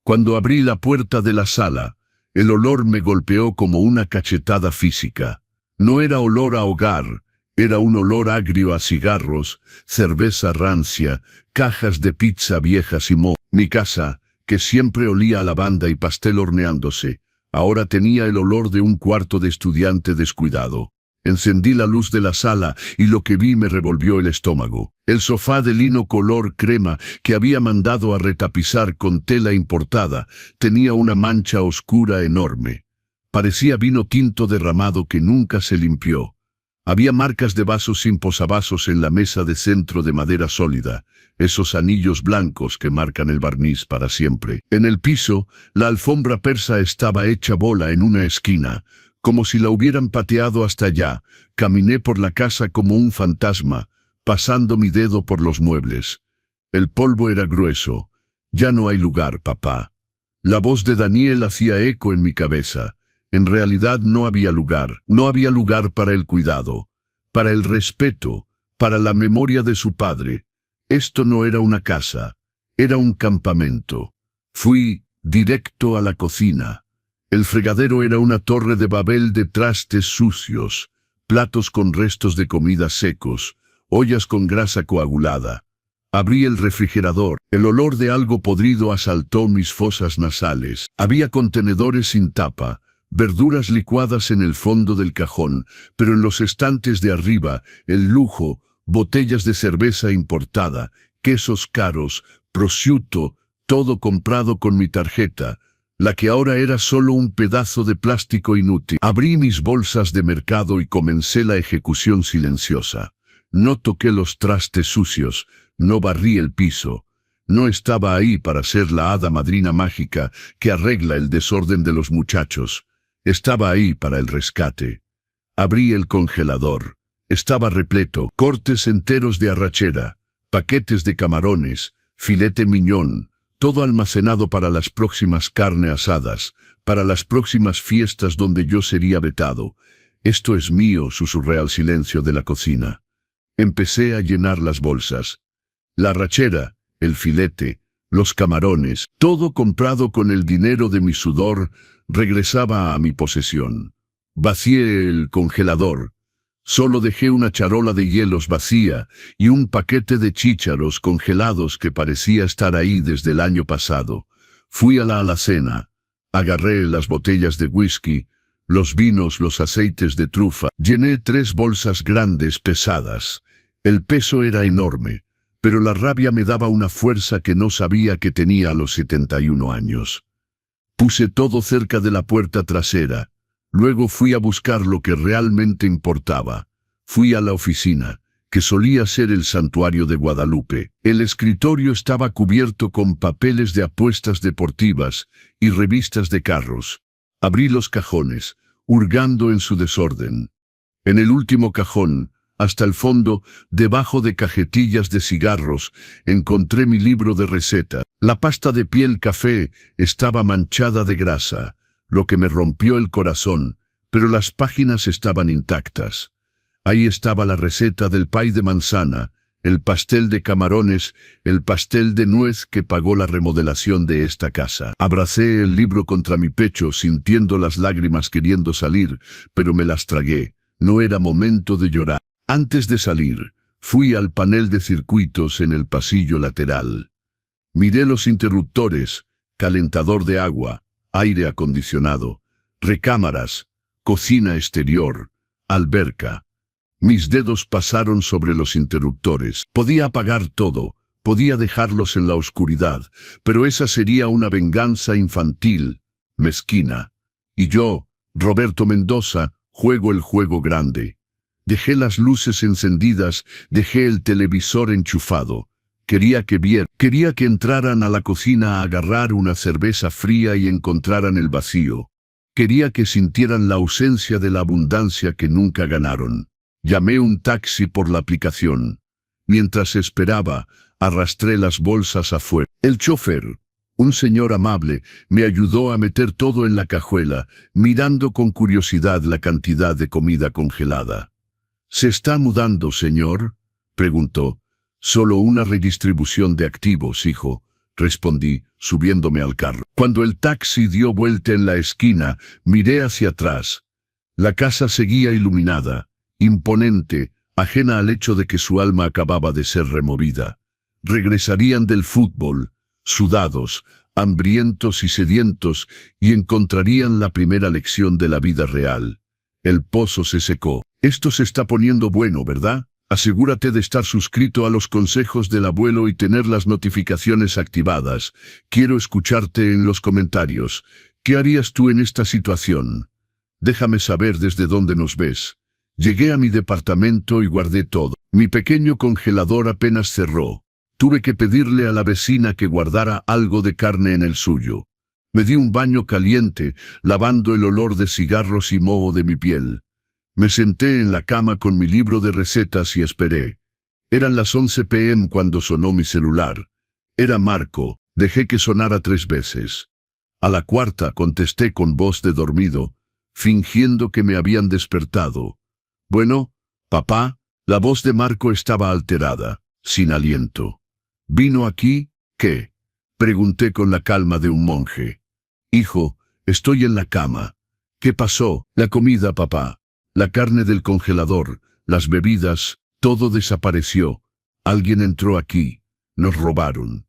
Cuando abrí la puerta de la sala, el olor me golpeó como una cachetada física. No era olor a hogar, era un olor agrio a cigarros, cerveza rancia, cajas de pizza viejas y moho. Mi casa, que siempre olía a lavanda y pastel horneándose, ahora tenía el olor de un cuarto de estudiante descuidado. Encendí la luz de la sala y lo que vi me revolvió el estómago. El sofá de lino color crema que había mandado a retapizar con tela importada tenía una mancha oscura enorme. Parecía vino tinto derramado que nunca se limpió. Había marcas de vasos sin posavasos en la mesa de centro de madera sólida, esos anillos blancos que marcan el barniz para siempre. En el piso, la alfombra persa estaba hecha bola en una esquina, como si la hubieran pateado hasta allá. Caminé por la casa como un fantasma, pasando mi dedo por los muebles. El polvo era grueso. Ya no hay lugar, papá. La voz de Daniel hacía eco en mi cabeza. En realidad no había lugar para el cuidado, para el respeto, para la memoria de su padre. Esto no era una casa, era un campamento. Fui directo a la cocina. El fregadero era una torre de Babel de trastes sucios, platos con restos de comida secos, ollas con grasa coagulada. Abrí el refrigerador. El olor de algo podrido asaltó mis fosas nasales. Había contenedores sin tapa, verduras licuadas en el fondo del cajón, pero en los estantes de arriba, el lujo, botellas de cerveza importada, quesos caros, prosciutto, todo comprado con mi tarjeta, la que ahora era solo un pedazo de plástico inútil. Abrí mis bolsas de mercado y comencé la ejecución silenciosa. No toqué los trastes sucios, no barrí el piso. No estaba ahí para ser la hada madrina mágica que arregla el desorden de los muchachos. Estaba ahí para el rescate. Abrí el congelador. Estaba repleto, cortes enteros de arrachera, paquetes de camarones, filete miñón, todo almacenado para las próximas carnes asadas, para las próximas fiestas donde yo sería vetado. Esto es mío, susurré al silencio de la cocina. Empecé a llenar las bolsas. La arrachera, el filete, los camarones, todo comprado con el dinero de mi sudor, regresaba a mi posesión. Vacié el congelador. Solo dejé una charola de hielos vacía y un paquete de chícharos congelados que parecía estar ahí desde el año pasado. Fui a la alacena. Agarré las botellas de whisky, los vinos, los aceites de trufa. Llené 3 bolsas grandes, pesadas. El peso era enorme, pero la rabia me daba una fuerza que no sabía que tenía a los 71 años. Puse todo cerca de la puerta trasera. Luego fui a buscar lo que realmente importaba. Fui a la oficina, que solía ser el santuario de Guadalupe. El escritorio estaba cubierto con papeles de apuestas deportivas y revistas de carros. Abrí los cajones, hurgando en su desorden. En el último cajón, hasta el fondo, debajo de cajetillas de cigarros, encontré mi libro de receta. La pasta de piel café estaba manchada de grasa, lo que me rompió el corazón, pero las páginas estaban intactas. Ahí estaba la receta del pay de manzana, el pastel de camarones, el pastel de nuez que pagó la remodelación de esta casa. Abracé el libro contra mi pecho, sintiendo las lágrimas queriendo salir, pero me las tragué. No era momento de llorar. Antes de salir, fui al panel de circuitos en el pasillo lateral. Miré los interruptores, calentador de agua, aire acondicionado, recámaras, cocina exterior, alberca. Mis dedos pasaron sobre los interruptores. Podía apagar todo, podía dejarlos en la oscuridad, pero esa sería una venganza infantil, mezquina. Y yo, Roberto Mendoza, juego el juego grande. Dejé las luces encendidas, dejé el televisor enchufado. Quería que entraran a la cocina a agarrar una cerveza fría y encontraran el vacío. Quería que sintieran la ausencia de la abundancia que nunca ganaron. Llamé un taxi por la aplicación. Mientras esperaba, arrastré las bolsas afuera. El chofer, un señor amable, me ayudó a meter todo en la cajuela, mirando con curiosidad la cantidad de comida congelada. ¿Se está mudando, señor?, preguntó. Solo una redistribución de activos, hijo, respondí, subiéndome al carro. Cuando el taxi dio vuelta en la esquina, miré hacia atrás. La casa seguía iluminada, imponente, ajena al hecho de que su alma acababa de ser removida. Regresarían del fútbol, sudados, hambrientos y sedientos, y encontrarían la primera lección de la vida real. El pozo se secó. Esto se está poniendo bueno, ¿verdad? Asegúrate de estar suscrito a los consejos del abuelo y tener las notificaciones activadas. Quiero escucharte en los comentarios. ¿Qué harías tú en esta situación? Déjame saber desde dónde nos ves. Llegué a mi departamento y guardé todo. Mi pequeño congelador apenas cerró. Tuve que pedirle a la vecina que guardara algo de carne en el suyo. Me di un baño caliente, lavando el olor de cigarros y moho de mi piel. Me senté en la cama con mi libro de recetas y esperé. Eran las 11 p.m. cuando sonó mi celular. Era Marco. Dejé que sonara 3 veces. A la cuarta contesté con voz de dormido, fingiendo que me habían despertado. Bueno, papá. La voz de Marco estaba alterada, sin aliento. ¿Vino aquí? ¿Qué? Pregunté con la calma de un monje. Hijo, estoy en la cama. ¿Qué pasó? La comida, papá. La carne del congelador, las bebidas, todo desapareció. Alguien entró aquí. Nos robaron.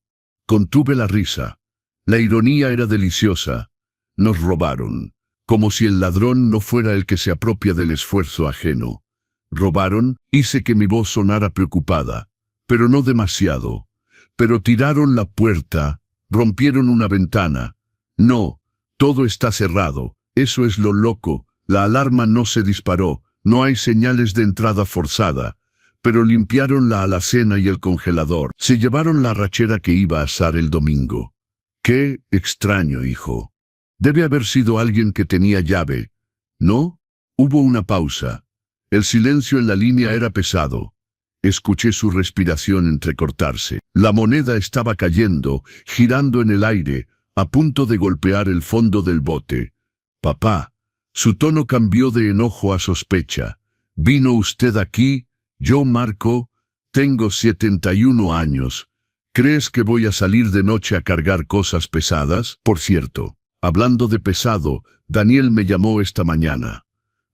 Contuve la risa. La ironía era deliciosa. Nos robaron. Como si el ladrón no fuera el que se apropia del esfuerzo ajeno. ¿Robaron? Hice que mi voz sonara preocupada. Pero no demasiado. Pero tiraron la puerta, rompieron una ventana. No, todo está cerrado. Eso es lo loco. La alarma no se disparó, no hay señales de entrada forzada, pero limpiaron la alacena y el congelador. Se llevaron la arrachera que iba a asar el domingo. Qué extraño, hijo. Debe haber sido alguien que tenía llave. ¿No? Hubo una pausa. El silencio en la línea era pesado. Escuché su respiración entrecortarse. La moneda estaba cayendo, girando en el aire, a punto de golpear el fondo del bote. Papá. Su tono cambió de enojo a sospecha. ¿Vino usted aquí? Yo, Marco, tengo 71 años. ¿Crees que voy a salir de noche a cargar cosas pesadas? Por cierto, hablando de pesado, Daniel me llamó esta mañana.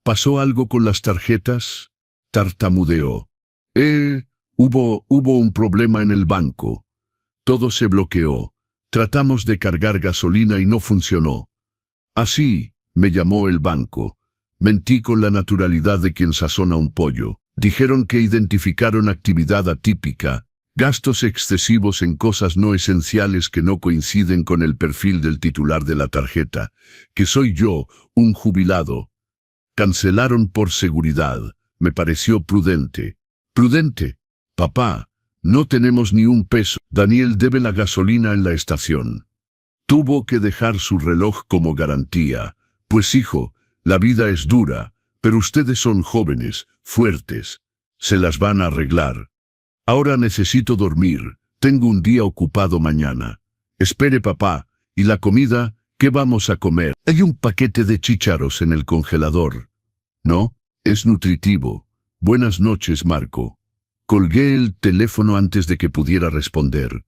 ¿Pasó algo con las tarjetas? Tartamudeó. Hubo un problema en el banco. Todo se bloqueó. Tratamos de cargar gasolina y no funcionó. Así. Me llamó el banco. Mentí con la naturalidad de quien sazona un pollo. Dijeron que identificaron actividad atípica, gastos excesivos en cosas no esenciales que no coinciden con el perfil del titular de la tarjeta, que soy yo, un jubilado. Cancelaron por seguridad. Me pareció prudente. ¿Prudente? Papá, no tenemos ni un peso. Daniel debe la gasolina en la estación. Tuvo que dejar su reloj como garantía. Pues hijo, la vida es dura, pero ustedes son jóvenes, fuertes. Se las van a arreglar. Ahora necesito dormir. Tengo un día ocupado mañana. Espere, papá. ¿Y la comida? ¿Qué vamos a comer? Hay un paquete de chícharos en el congelador. No, es nutritivo. Buenas noches, Marco. Colgué el teléfono antes de que pudiera responder.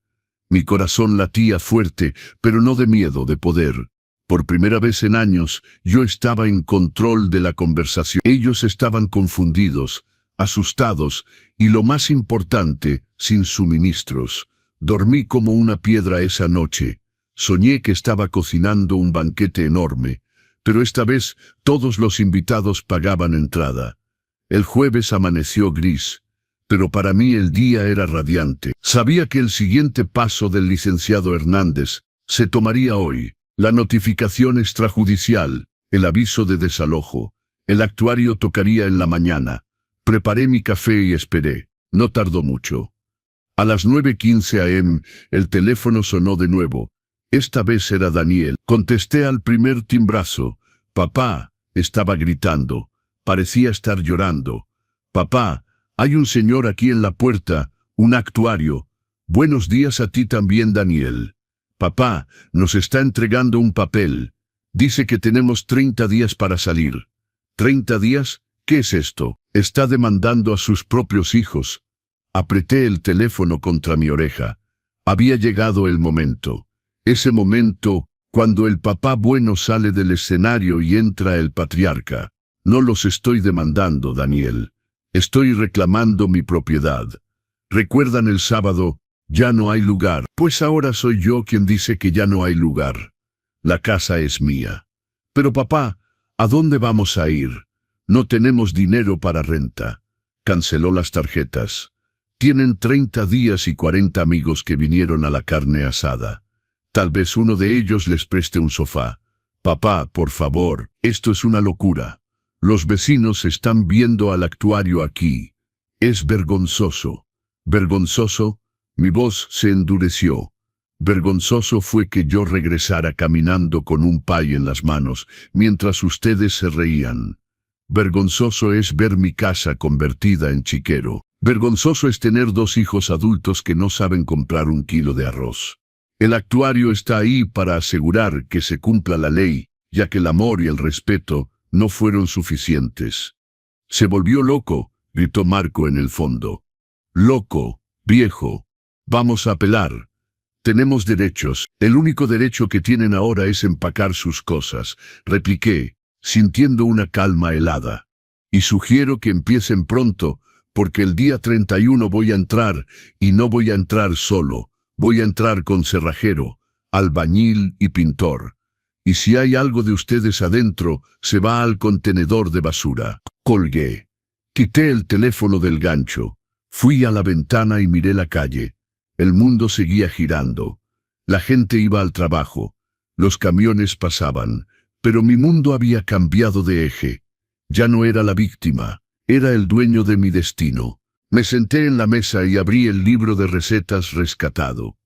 Mi corazón latía fuerte, pero no de miedo, de poder. Por primera vez en años, yo estaba en control de la conversación. Ellos estaban confundidos, asustados y, lo más importante, sin suministros. Dormí como una piedra esa noche. Soñé que estaba cocinando un banquete enorme, pero esta vez todos los invitados pagaban entrada. El jueves amaneció gris, pero para mí el día era radiante. Sabía que el siguiente paso del licenciado Hernández se tomaría hoy. La notificación extrajudicial, el aviso de desalojo. El actuario tocaría en la mañana. Preparé mi café y esperé. No tardó mucho. A las 9:15 am, el teléfono sonó de nuevo. Esta vez era Daniel. Contesté al primer timbrazo. Papá, estaba gritando. Parecía estar llorando. Papá, hay un señor aquí en la puerta, un actuario. Buenos días a ti también, Daniel. Papá, nos está entregando un papel. Dice que tenemos 30 días para salir. ¿30 días? ¿Qué es esto? Está demandando a sus propios hijos. Apreté el teléfono contra mi oreja. Había llegado el momento. Ese momento, cuando el papá bueno sale del escenario y entra el patriarca. No los estoy demandando, Daniel. Estoy reclamando mi propiedad. ¿Recuerdan el sábado? Ya no hay lugar. Pues ahora soy yo quien dice que ya no hay lugar. La casa es mía. Pero papá, ¿a dónde vamos a ir? No tenemos dinero para renta. Canceló las tarjetas. Tienen 30 días y 40 amigos que vinieron a la carne asada. Tal vez uno de ellos les preste un sofá. Papá, por favor, esto es una locura. Los vecinos están viendo al actuario aquí. Es vergonzoso. ¿Vergonzoso? Mi voz se endureció. Vergonzoso fue que yo regresara caminando con un pay en las manos, mientras ustedes se reían. Vergonzoso es ver mi casa convertida en chiquero. Vergonzoso es tener 2 hijos adultos que no saben comprar 1 kilo de arroz. El actuario está ahí para asegurar que se cumpla la ley, ya que el amor y el respeto no fueron suficientes. Se volvió loco, gritó Marco en el fondo. Loco, viejo. Vamos a apelar. Tenemos derechos. El único derecho que tienen ahora es empacar sus cosas, repliqué, sintiendo una calma helada. Y sugiero que empiecen pronto, porque el día 31 voy a entrar, y no voy a entrar solo. Voy a entrar con cerrajero, albañil y pintor. Y si hay algo de ustedes adentro, se va al contenedor de basura. Colgué. Quité el teléfono del gancho. Fui a la ventana y miré la calle. El mundo seguía girando. La gente iba al trabajo. Los camiones pasaban. Pero mi mundo había cambiado de eje. Ya no era la víctima. Era el dueño de mi destino. Me senté en la mesa y abrí el libro de recetas rescatado.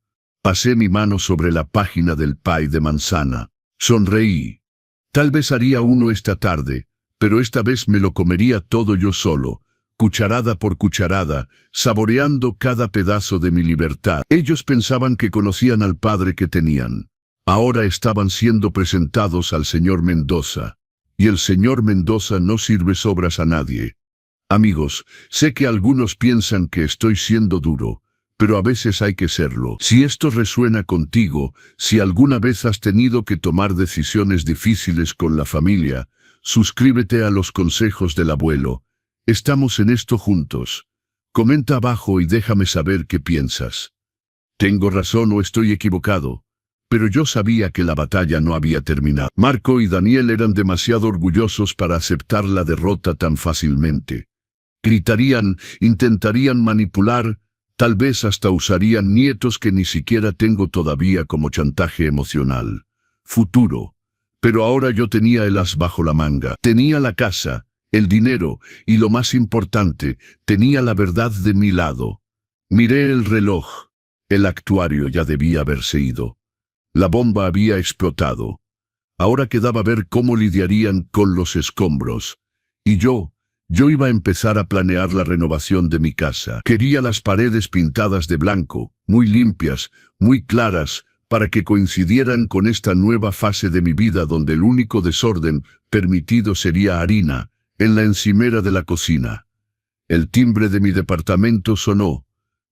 Pasé mi mano sobre la página del pay de manzana. Sonreí. Tal vez haría uno esta tarde, pero esta vez me lo comería todo yo solo, cucharada por cucharada, saboreando cada pedazo de mi libertad. Ellos pensaban que conocían al padre que tenían. Ahora estaban siendo presentados al señor Mendoza. Y el señor Mendoza no sirve sobras a nadie. Amigos, sé que algunos piensan que estoy siendo duro, pero a veces hay que serlo. Si esto resuena contigo, si alguna vez has tenido que tomar decisiones difíciles con la familia, suscríbete a los consejos del abuelo. Estamos en esto juntos. Comenta abajo y déjame saber qué piensas. ¿Tengo razón o estoy equivocado? Pero yo sabía que la batalla no había terminado. Marco y Daniel eran demasiado orgullosos para aceptar la derrota tan fácilmente. Gritarían, intentarían manipular, tal vez hasta usarían nietos que ni siquiera tengo todavía como chantaje emocional. Futuro. Pero ahora yo tenía el as bajo la manga. Tenía la casa, el dinero y, lo más importante, tenía la verdad de mi lado. Miré el reloj. El actuario ya debía haberse ido. La bomba había explotado. Ahora quedaba ver cómo lidiarían con los escombros. Y yo iba a empezar a planear la renovación de mi casa. Quería las paredes pintadas de blanco, muy limpias, muy claras, para que coincidieran con esta nueva fase de mi vida donde el único desorden permitido sería harina en la encimera de la cocina. El timbre de mi departamento sonó.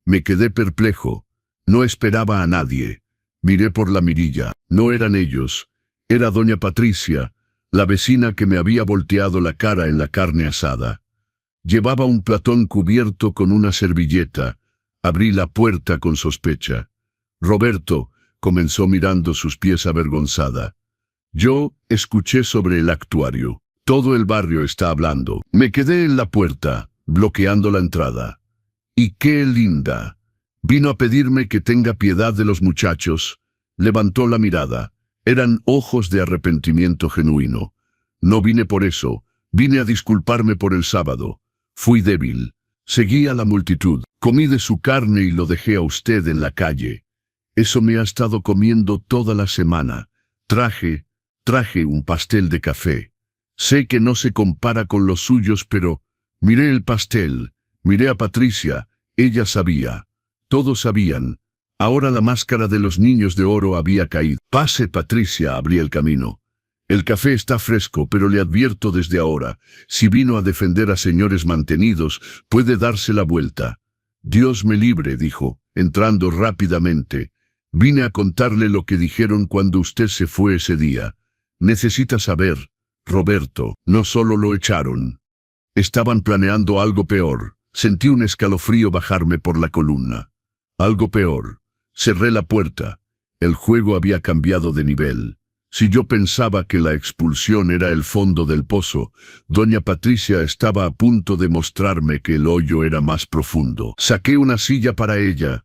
Me quedé perplejo. No esperaba a nadie. Miré por la mirilla. No eran ellos. Era doña Patricia, la vecina que me había volteado la cara en la carne asada. Llevaba un platón cubierto con una servilleta. Abrí la puerta con sospecha. Roberto, comenzó mirando sus pies avergonzada. Yo escuché sobre el actuario. Todo el barrio está hablando. Me quedé en la puerta, bloqueando la entrada. ¡Y qué linda! Vino a pedirme que tenga piedad de los muchachos. Levantó la mirada. Eran ojos de arrepentimiento genuino. No vine por eso. Vine a disculparme por el sábado. Fui débil. Seguí a la multitud. Comí de su carne y lo dejé a usted en la calle. Eso me ha estado comiendo toda la semana. Traje un pastel de café. Sé que no se compara con los suyos, pero miré el pastel. Miré a Patricia. Ella sabía. Todos sabían. Ahora la máscara de los niños de oro había caído. Pase, Patricia, abrí el camino. El café está fresco, pero le advierto desde ahora, si vino a defender a señores mantenidos, puede darse la vuelta. Dios me libre, dijo, entrando rápidamente. Vine a contarle lo que dijeron cuando usted se fue ese día. Necesita saber, Roberto, no solo lo echaron. Estaban planeando algo peor. Sentí un escalofrío bajarme por la columna. Algo peor. Cerré la puerta. El juego había cambiado de nivel. Si yo pensaba que la expulsión era el fondo del pozo, doña Patricia estaba a punto de mostrarme que el hoyo era más profundo. Saqué una silla para ella.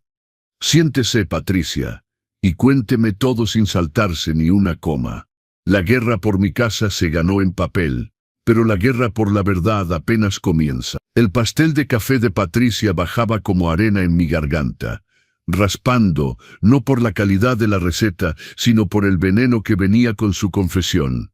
Siéntese, Patricia, y cuénteme todo sin saltarse ni una coma. La guerra por mi casa se ganó en papel, pero la guerra por la verdad apenas comienza. El pastel de café de Patricia bajaba como arena en mi garganta, raspando, no por la calidad de la receta, sino por el veneno que venía con su confesión.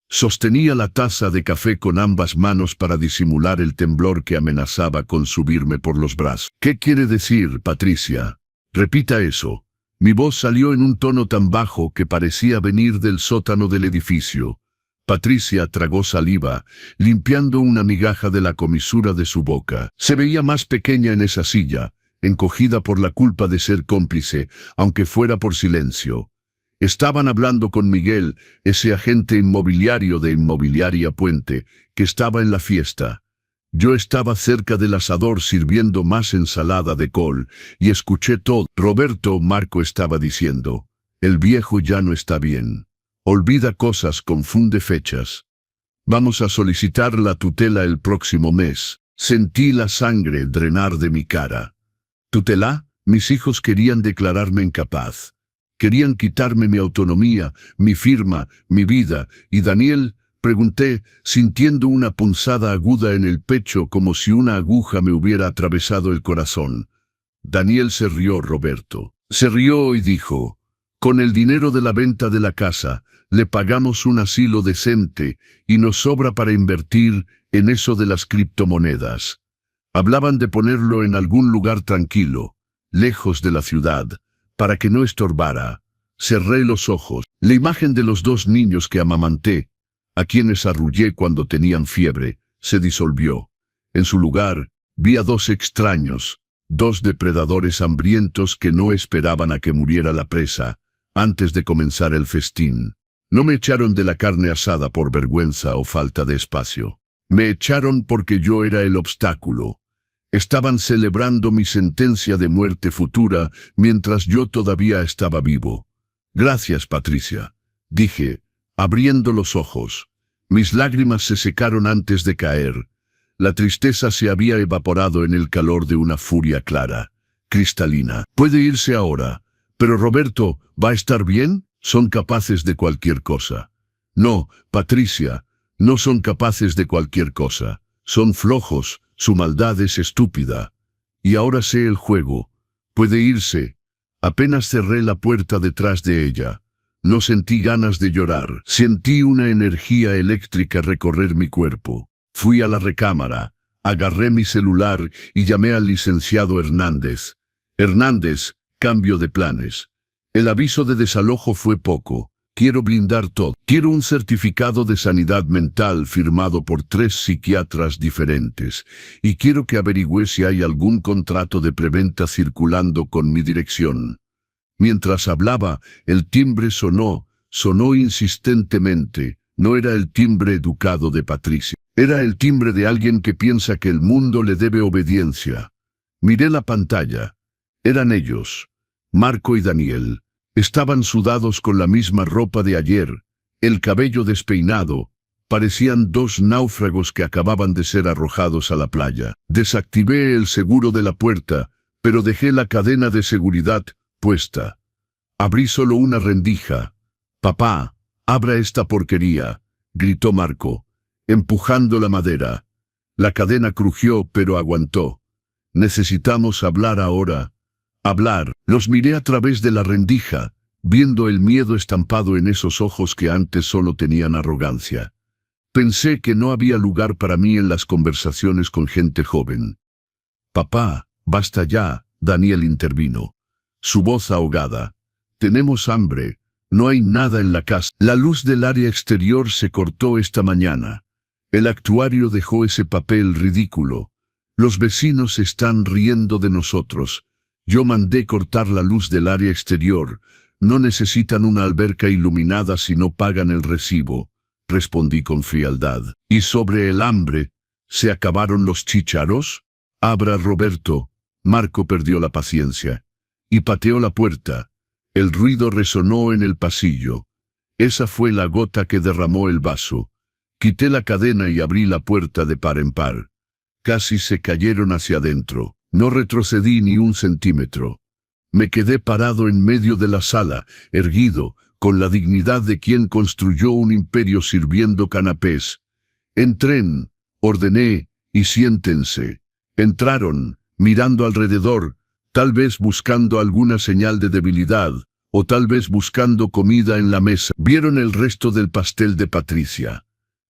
Sostenía la taza de café con ambas manos para disimular el temblor que amenazaba con subirme por los brazos. ¿Qué quiere decir, Patricia? Repita eso. Mi voz salió en un tono tan bajo que parecía venir del sótano del edificio. Patricia tragó saliva, limpiando una migaja de la comisura de su boca. Se veía más pequeña en esa silla, encogida por la culpa de ser cómplice, aunque fuera por silencio. Estaban hablando con Miguel, ese agente inmobiliario de Inmobiliaria Puente, que estaba en la fiesta. Yo estaba cerca del asador sirviendo más ensalada de col, y escuché todo. Roberto, Marco estaba diciendo, el viejo ya no está bien. Olvida cosas, confunde fechas. Vamos a solicitar la tutela el próximo mes. Sentí la sangre drenar de mi cara. ¿Tutela? Mis hijos querían declararme incapaz. Querían quitarme mi autonomía, mi firma, mi vida. ¿Y Daniel? Pregunté, sintiendo una punzada aguda en el pecho como si una aguja me hubiera atravesado el corazón. Daniel se rió, Roberto. Se rió y dijo, con el dinero de la venta de la casa, le pagamos un asilo decente y nos sobra para invertir en eso de las criptomonedas. Hablaban de ponerlo en algún lugar tranquilo, lejos de la ciudad, para que no estorbara. Cerré los ojos. La imagen de los dos niños que amamanté, a quienes arrullé cuando tenían fiebre, se disolvió. En su lugar, vi a dos extraños, dos depredadores hambrientos que no esperaban a que muriera la presa, antes de comenzar el festín. No me echaron de la carne asada por vergüenza o falta de espacio. Me echaron porque yo era el obstáculo. Estaban celebrando mi sentencia de muerte futura mientras yo todavía estaba vivo. Gracias, Patricia, dije, abriendo los ojos. Mis lágrimas se secaron antes de caer. La tristeza se había evaporado en el calor de una furia clara, cristalina. Puede irse ahora. Pero Roberto, ¿va a estar bien? Son capaces de cualquier cosa. No, Patricia, no son capaces de cualquier cosa. Son flojos, su maldad es estúpida. Y ahora sé el juego. Puede irse. Apenas cerré la puerta detrás de ella. No sentí ganas de llorar. Sentí una energía eléctrica recorrer mi cuerpo. Fui a la recámara, agarré mi celular y llamé al licenciado Hernández. Hernández, cambio de planes. El aviso de desalojo fue poco. Quiero blindar todo. Quiero un certificado de sanidad mental firmado por 3 psiquiatras diferentes. Y quiero que averigüe si hay algún contrato de preventa circulando con mi dirección. Mientras hablaba, el timbre sonó insistentemente. No era el timbre educado de Patricia. Era el timbre de alguien que piensa que el mundo le debe obediencia. Miré la pantalla. Eran ellos, Marco y Daniel. Estaban sudados con la misma ropa de ayer, el cabello despeinado. Parecían 2 náufragos que acababan de ser arrojados a la playa. Desactivé el seguro de la puerta, pero dejé la cadena de seguridad puesta. Abrí solo una rendija. «Papá, abra esta porquería», gritó Marco, empujando la madera. La cadena crujió, pero aguantó. «Necesitamos hablar ahora». Hablar. Los miré a través de la rendija, viendo el miedo estampado en esos ojos que antes solo tenían arrogancia. Pensé que no había lugar para mí en las conversaciones con gente joven. «Papá, basta ya», Daniel intervino. Su voz ahogada. «Tenemos hambre. No hay nada en la casa». La luz del área exterior se cortó esta mañana. El actuario dejó ese papel ridículo. Los vecinos están riendo de nosotros. Yo mandé cortar la luz del área exterior. No necesitan una alberca iluminada si no pagan el recibo, respondí con frialdad. ¿Y sobre el hambre? ¿Se acabaron los chícharos? Abra, Roberto. Marco perdió la paciencia y pateó la puerta. El ruido resonó en el pasillo. Esa fue la gota que derramó el vaso. Quité la cadena y abrí la puerta de par en par. Casi se cayeron hacia adentro. No retrocedí ni un centímetro. Me quedé parado en medio de la sala, erguido, con la dignidad de quien construyó un imperio sirviendo canapés. «Entren», ordené, «y siéntense». Entraron, mirando alrededor, tal vez buscando alguna señal de debilidad, o tal vez buscando comida en la mesa. Vieron el resto del pastel de Patricia.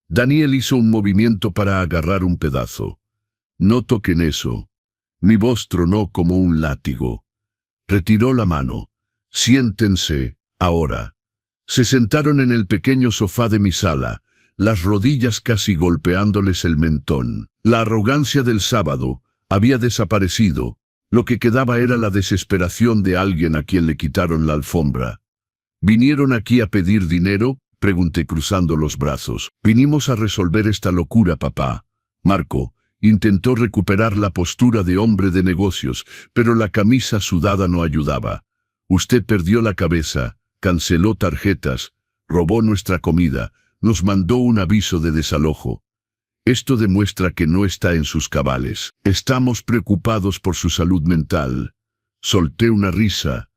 Daniel hizo un movimiento para agarrar un pedazo. «No toquen eso». Mi voz tronó como un látigo. Retiró la mano. «Siéntense, ahora». Se sentaron en el pequeño sofá de mi sala, las rodillas casi golpeándoles el mentón. La arrogancia del sábado había desaparecido. Lo que quedaba era la desesperación de alguien a quien le quitaron la alfombra. «¿Vinieron aquí a pedir dinero?», pregunté cruzando los brazos. «Vinimos a resolver esta locura, papá». Marco intentó recuperar la postura de hombre de negocios, pero la camisa sudada no ayudaba. «Usted perdió la cabeza, canceló tarjetas, robó nuestra comida, nos mandó un aviso de desalojo. Esto demuestra que no está en sus cabales. Estamos preocupados por su salud mental». Solté una risa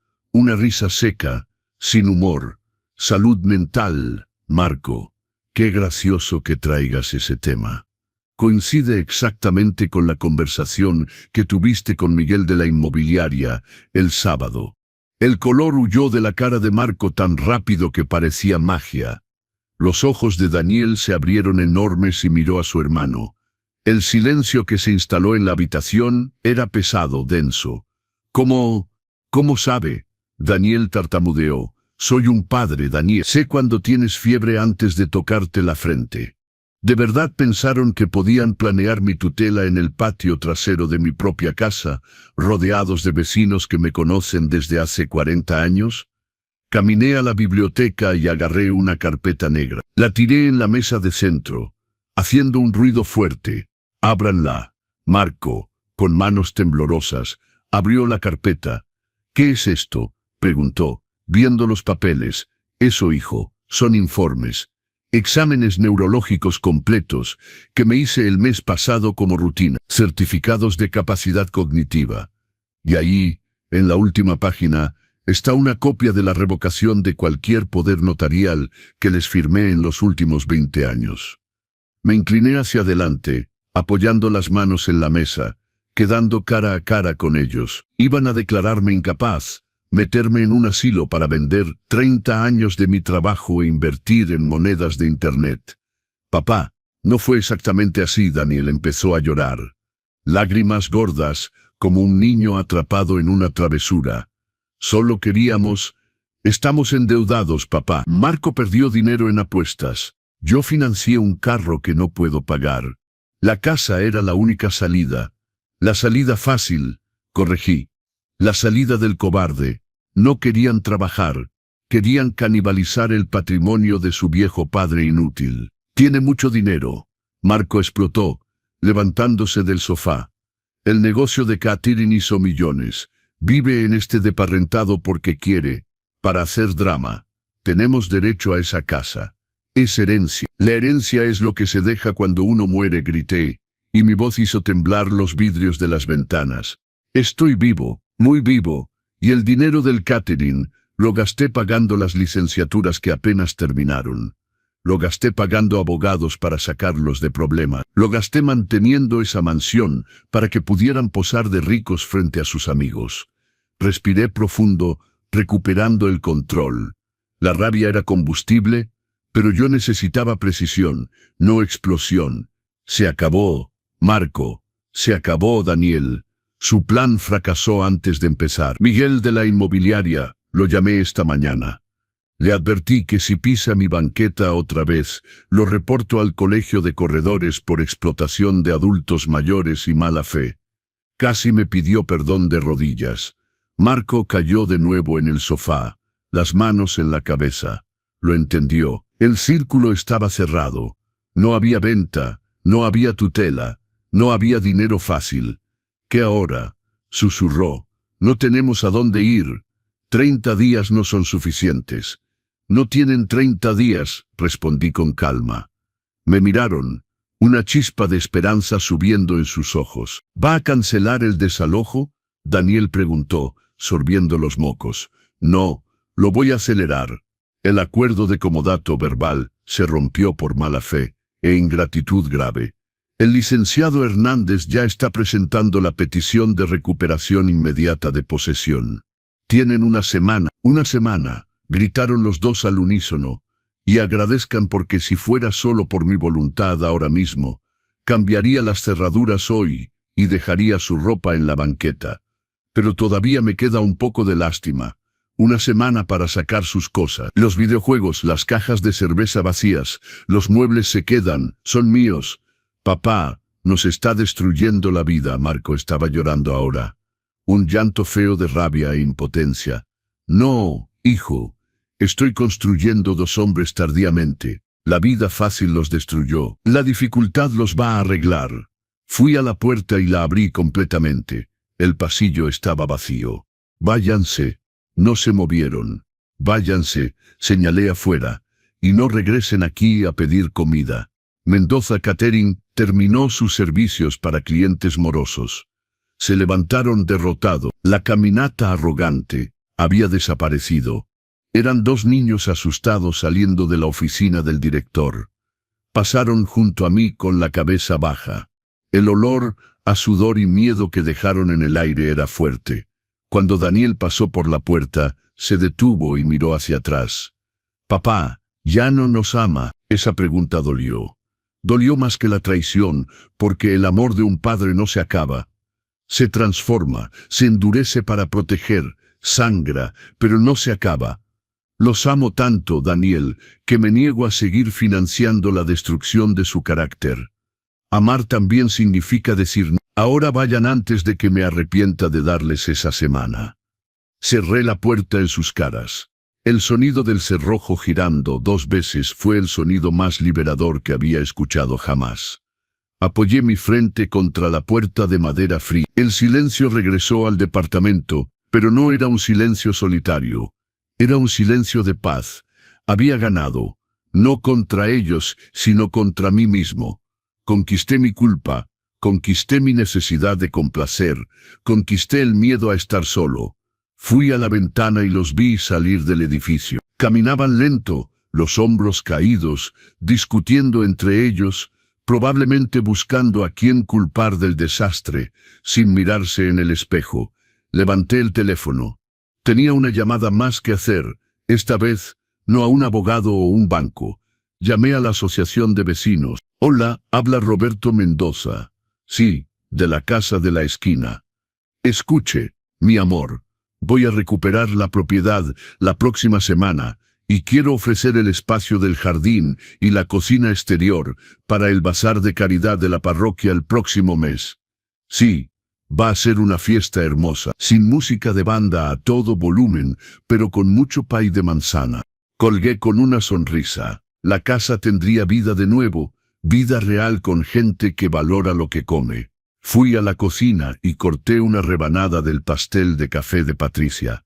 seca, sin humor. «Salud mental, Marco. Qué gracioso que traigas ese tema. Coincide exactamente con la conversación que tuviste con Miguel de la inmobiliaria el sábado». El color huyó de la cara de Marco tan rápido que parecía magia. Los ojos de Daniel se abrieron enormes y miró a su hermano. El silencio que se instaló en la habitación era pesado, denso. ¿Cómo sabe? Daniel tartamudeó. «Soy un padre, Daniel. Sé cuando tienes fiebre antes de tocarte la frente». ¿De verdad pensaron que podían planear mi tutela en el patio trasero de mi propia casa, rodeados de vecinos que me conocen desde hace 40 años? Caminé a la biblioteca y agarré una carpeta negra. La tiré en la mesa de centro, haciendo un ruido fuerte. «Ábranla». Marco, con manos temblorosas, abrió la carpeta. «¿Qué es esto?», preguntó, viendo los papeles. «Eso, hijo, son informes. Exámenes neurológicos completos que me hice el mes pasado como rutina. Certificados de capacidad cognitiva. Y ahí, en la última página, está una copia de la revocación de cualquier poder notarial que les firmé en los últimos 20 años». Me incliné hacia adelante, apoyando las manos en la mesa, quedando cara a cara con ellos. Iban a declararme incapaz, meterme en un asilo para vender 30 años de mi trabajo e invertir en monedas de Internet. «Papá, no fue exactamente así», Daniel empezó a llorar. Lágrimas gordas, como un niño atrapado en una travesura. «Solo queríamos Estamos endeudados, papá. Marco perdió dinero en apuestas. Yo financié un carro que no puedo pagar. La casa era la única salida. La salida fácil, corregí. La salida del cobarde. No querían trabajar. Querían canibalizar el patrimonio de su viejo padre inútil. Tiene mucho dinero. Marco explotó, levantándose del sofá. El negocio de Catherine hizo millones. Vive en este departamento porque quiere, para hacer drama. Tenemos derecho a esa casa. Es herencia. La herencia es lo que se deja cuando uno muere, grité, y mi voz hizo temblar los vidrios de las ventanas. Estoy vivo, muy vivo, y el dinero del Catherine lo gasté pagando las licenciaturas que apenas terminaron. Lo gasté pagando abogados para sacarlos de problemas. Lo gasté manteniendo esa mansión para que pudieran posar de ricos frente a sus amigos. Respiré profundo, recuperando el control. La rabia era combustible, pero yo necesitaba precisión, no explosión. Se acabó, Marco. Se acabó, Daniel. Su plan fracasó antes de empezar. Miguel de la inmobiliaria, lo llamé esta mañana. Le advertí que si pisa mi banqueta otra vez, lo reporto al colegio de corredores por explotación de adultos mayores y mala fe. Casi me pidió perdón de rodillas. Marco cayó de nuevo en el sofá, las manos en la cabeza. Lo entendió. El círculo estaba cerrado. No había venta, no había tutela, no había dinero fácil. ¿Qué ahora? Susurró. No tenemos a dónde ir. 30 días no son suficientes. No tienen 30 días, respondí con calma. Me miraron, una chispa de esperanza subiendo en sus ojos. ¿Va a cancelar el desalojo? Daniel preguntó, sorbiendo los mocos. No, lo voy a acelerar. El acuerdo de comodato verbal se rompió por mala fe e ingratitud grave. El licenciado Hernández ya está presentando la petición de recuperación inmediata de posesión. Tienen una semana, gritaron los dos al unísono, y agradezcan porque si fuera solo por mi voluntad ahora mismo, cambiaría las cerraduras hoy y dejaría su ropa en la banqueta. Pero todavía me queda un poco de lástima. Una semana para sacar sus cosas. Los videojuegos, las cajas de cerveza vacías, los muebles se quedan, son míos. Papá, nos está destruyendo la vida. Marco estaba llorando ahora. Un llanto feo de rabia e impotencia. No, hijo. Estoy construyendo 2 hombres tardíamente. La vida fácil los destruyó. La dificultad los va a arreglar. Fui a la puerta y la abrí completamente. El pasillo estaba vacío. Váyanse. No se movieron. Váyanse, señalé afuera, y no regresen aquí a pedir comida. Mendoza Catering terminó sus servicios para clientes morosos. Se levantaron derrotados. La caminata arrogante había desaparecido. Eran 2 niños asustados saliendo de la oficina del director. Pasaron junto a mí con la cabeza baja. El olor a sudor y miedo que dejaron en el aire era fuerte. Cuando Daniel pasó por la puerta, se detuvo y miró hacia atrás. «Papá, ¿ya no nos ama?» Esa pregunta dolió. Dolió más que la traición, porque el amor de un padre no se acaba. Se transforma, se endurece para proteger, sangra, pero no se acaba. Los amo tanto, Daniel, que me niego a seguir financiando la destrucción de su carácter. Amar también significa decir no. Ahora vayan antes de que me arrepienta de darles esa semana. Cerré la puerta en sus caras. El sonido del cerrojo girando 2 veces fue el sonido más liberador que había escuchado jamás. Apoyé mi frente contra la puerta de madera fría. El silencio regresó al departamento, pero no era un silencio solitario. Era un silencio de paz. Había ganado, no contra ellos, sino contra mí mismo. Conquisté mi culpa, conquisté mi necesidad de complacer, conquisté el miedo a estar solo. Fui a la ventana y los vi salir del edificio. Caminaban lento, los hombros caídos, discutiendo entre ellos, probablemente buscando a quién culpar del desastre, sin mirarse en el espejo. Levanté el teléfono. Tenía una llamada más que hacer, esta vez no a un abogado o un banco. Llamé a la asociación de vecinos. «Hola, habla Roberto Mendoza». «Sí, de la casa de la esquina». «Escuche, mi amor, Voy a recuperar la propiedad la próxima semana y quiero ofrecer el espacio del jardín y la cocina exterior para el bazar de caridad de la parroquia el próximo mes. Sí, va a ser una fiesta hermosa, sin música de banda a todo volumen, pero con mucho pay de manzana. Colgué con una sonrisa. La casa tendría vida de nuevo, vida real con gente que valora lo que come. Fui a la cocina y corté una rebanada del pastel de café de Patricia.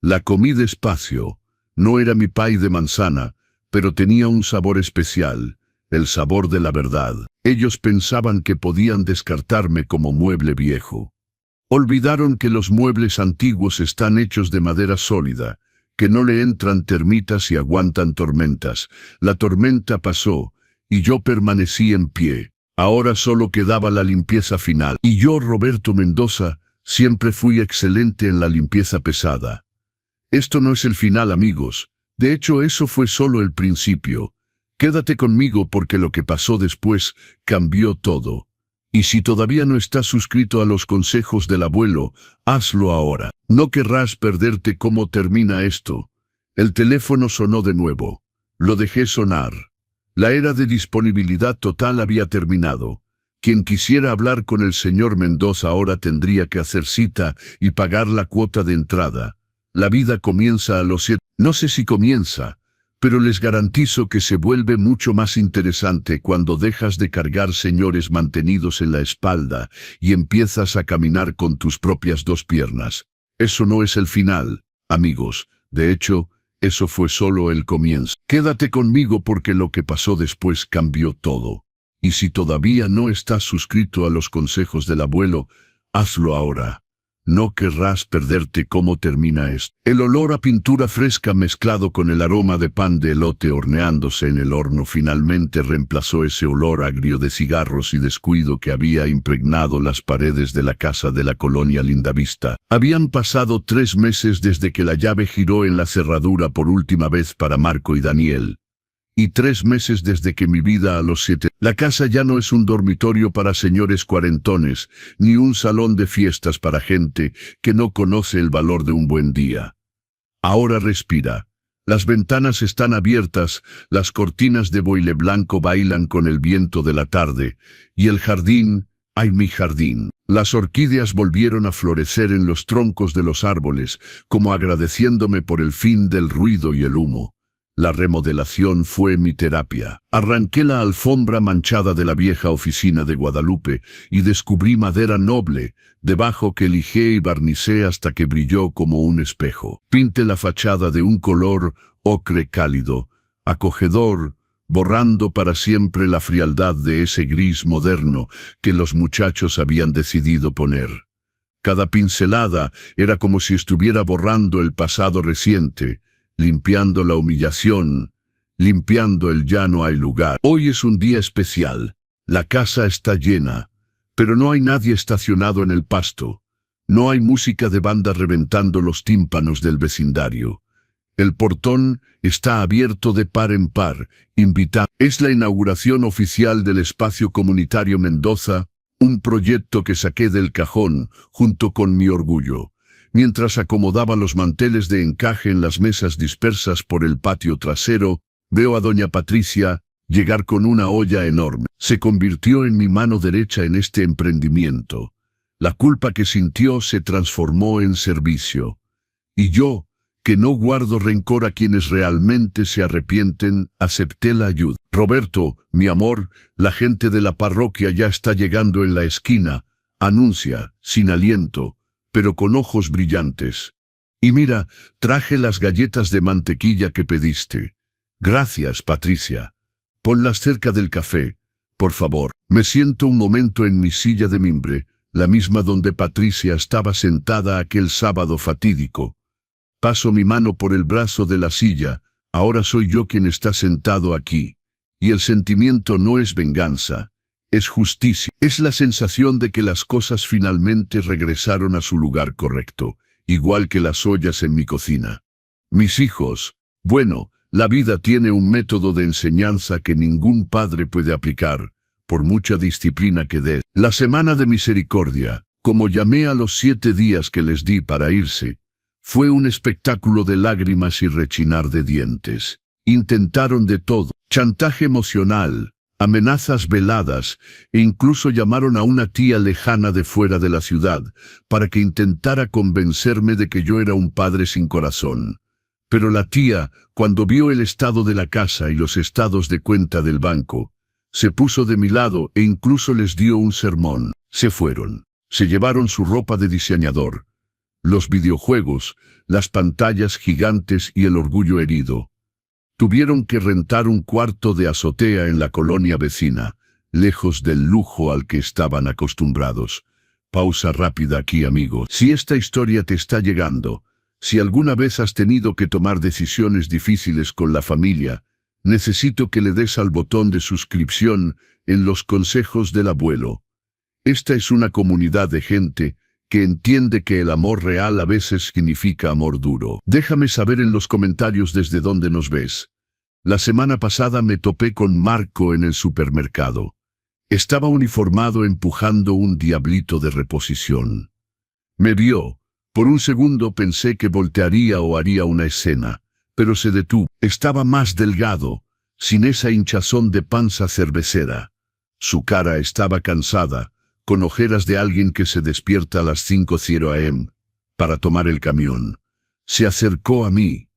La comí despacio. No era mi pay de manzana, pero tenía un sabor especial, el sabor de la verdad. Ellos pensaban que podían descartarme como mueble viejo. Olvidaron que los muebles antiguos están hechos de madera sólida, que no le entran termitas y aguantan tormentas. La tormenta pasó, y yo permanecí en pie. Ahora solo quedaba la limpieza final. Y yo, Roberto Mendoza, siempre fui excelente en la limpieza pesada. Esto no es el final, amigos. De hecho, eso fue solo el principio. Quédate conmigo porque lo que pasó después cambió todo. Y si todavía no estás suscrito a los consejos del abuelo, hazlo ahora. No querrás perderte cómo termina esto. El teléfono sonó de nuevo. Lo dejé sonar. La era de disponibilidad total había terminado. Quien quisiera hablar con el señor Mendoza ahora tendría que hacer cita y pagar la cuota de entrada. La vida comienza a los 7. No sé si comienza, pero les garantizo que se vuelve mucho más interesante cuando dejas de cargar señores mantenidos en la espalda y empiezas a caminar con tus propias dos piernas. Eso no es el final, amigos. De hecho, eso fue solo el comienzo. Quédate conmigo porque lo que pasó después cambió todo. Y si todavía no estás suscrito a los consejos del abuelo, hazlo ahora. No querrás perderte cómo termina esto. El olor a pintura fresca mezclado con el aroma de pan de elote horneándose en el horno finalmente reemplazó ese olor agrio de cigarros y descuido que había impregnado las paredes de la casa de la colonia Lindavista. Habían pasado 3 meses desde que la llave giró en la cerradura por última vez para Marco y Daniel. Y 3 meses desde que mi vida a los 7. La casa ya no es un dormitorio para señores cuarentones, ni un salón de fiestas para gente que no conoce el valor de un buen día. Ahora respira. Las ventanas están abiertas, las cortinas de boile blanco bailan con el viento de la tarde, y el jardín, ¡ay mi jardín! Las orquídeas volvieron a florecer en los troncos de los árboles, como agradeciéndome por el fin del ruido y el humo. La remodelación fue mi terapia. Arranqué la alfombra manchada de la vieja oficina de Guadalupe y descubrí madera noble, debajo que lijé y barnicé hasta que brilló como un espejo. Pinté la fachada de un color ocre cálido, acogedor, borrando para siempre la frialdad de ese gris moderno que los muchachos habían decidido poner. Cada pincelada era como si estuviera borrando el pasado reciente, limpiando la humillación, limpiando el ya no hay lugar. Hoy es un día especial. La casa está llena, pero no hay nadie estacionado en el pasto. No hay música de banda reventando los tímpanos del vecindario. El portón está abierto de par en par, invitando. Es la inauguración oficial del Espacio Comunitario Mendoza, un proyecto que saqué del cajón junto con mi orgullo. Mientras acomodaba los manteles de encaje en las mesas dispersas por el patio trasero, veo a doña Patricia llegar con una olla enorme. Se convirtió en mi mano derecha en este emprendimiento. La culpa que sintió se transformó en servicio. Y yo, que no guardo rencor a quienes realmente se arrepienten, acepté la ayuda. Roberto, mi amor, la gente de la parroquia ya está llegando en la esquina, anuncia, sin aliento, pero con ojos brillantes. Y mira, traje las galletas de mantequilla que pediste. Gracias, Patricia. Ponlas cerca del café, por favor. Me siento un momento en mi silla de mimbre, la misma donde Patricia estaba sentada aquel sábado fatídico. Paso mi mano por el brazo de la silla, ahora soy yo quien está sentado aquí. Y el sentimiento no es venganza. Es justicia. Es la sensación de que las cosas finalmente regresaron a su lugar correcto, igual que las ollas en mi cocina. Mis hijos, bueno, la vida tiene un método de enseñanza que ningún padre puede aplicar, por mucha disciplina que dé. La semana de misericordia, como llamé a los 7 días que les di para irse, Fue un espectáculo de lágrimas y rechinar de dientes. Intentaron de todo: chantaje emocional, amenazas veladas, e incluso llamaron a una tía lejana de fuera de la ciudad para que intentara convencerme de que yo era un padre sin corazón. Pero la tía, cuando vio el estado de la casa y los estados de cuenta del banco, se puso de mi lado e incluso les dio un sermón. Se fueron. Se llevaron su ropa de diseñador, los videojuegos, las pantallas gigantes y el orgullo herido. Tuvieron que rentar un cuarto de azotea en la colonia vecina, lejos del lujo al que estaban acostumbrados. Pausa rápida aquí, amigo. Si esta historia te está llegando, si alguna vez has tenido que tomar decisiones difíciles con la familia, necesito que le des al botón de suscripción en los consejos del abuelo. Esta es una comunidad de gente que entiende que el amor real a veces significa amor duro. Déjame saber en los comentarios desde dónde nos ves. La semana pasada me topé con Marco en el supermercado. Estaba uniformado empujando un diablito de reposición. Me vio. Por un segundo pensé que voltearía o haría una escena, pero se detuvo. Estaba más delgado, sin esa hinchazón de panza cervecera. Su cara estaba cansada, con ojeras de alguien que se despierta a las 5:00 am para tomar el camión. Se acercó a mí.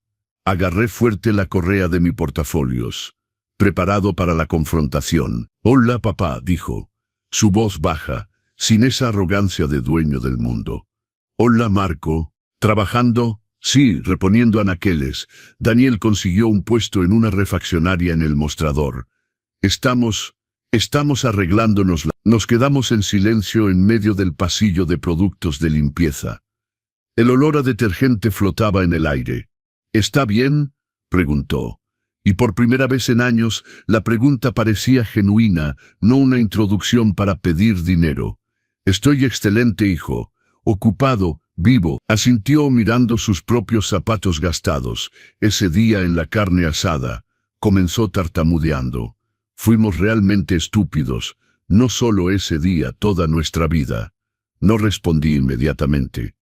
Agarré fuerte la correa de mi portafolios, preparado para la confrontación. «Hola, papá», dijo, su voz baja, sin esa arrogancia de dueño del mundo. «Hola, Marco. ¿Trabajando?» «Sí, reponiendo anaqueles». Daniel consiguió un puesto en una refaccionaria en el mostrador. Estamos arreglándonos. Nos quedamos en silencio en medio del pasillo de productos de limpieza. El olor a detergente flotaba en el aire. «¿Está bien?», preguntó. Y por primera vez en años, la pregunta parecía genuina, no una introducción para pedir dinero. «Estoy excelente, hijo. Ocupado, vivo», asintió mirando sus propios zapatos gastados. «Ese día en la carne asada», comenzó tartamudeando. «Fuimos realmente estúpidos. No solo ese día, toda nuestra vida». No respondí inmediatamente.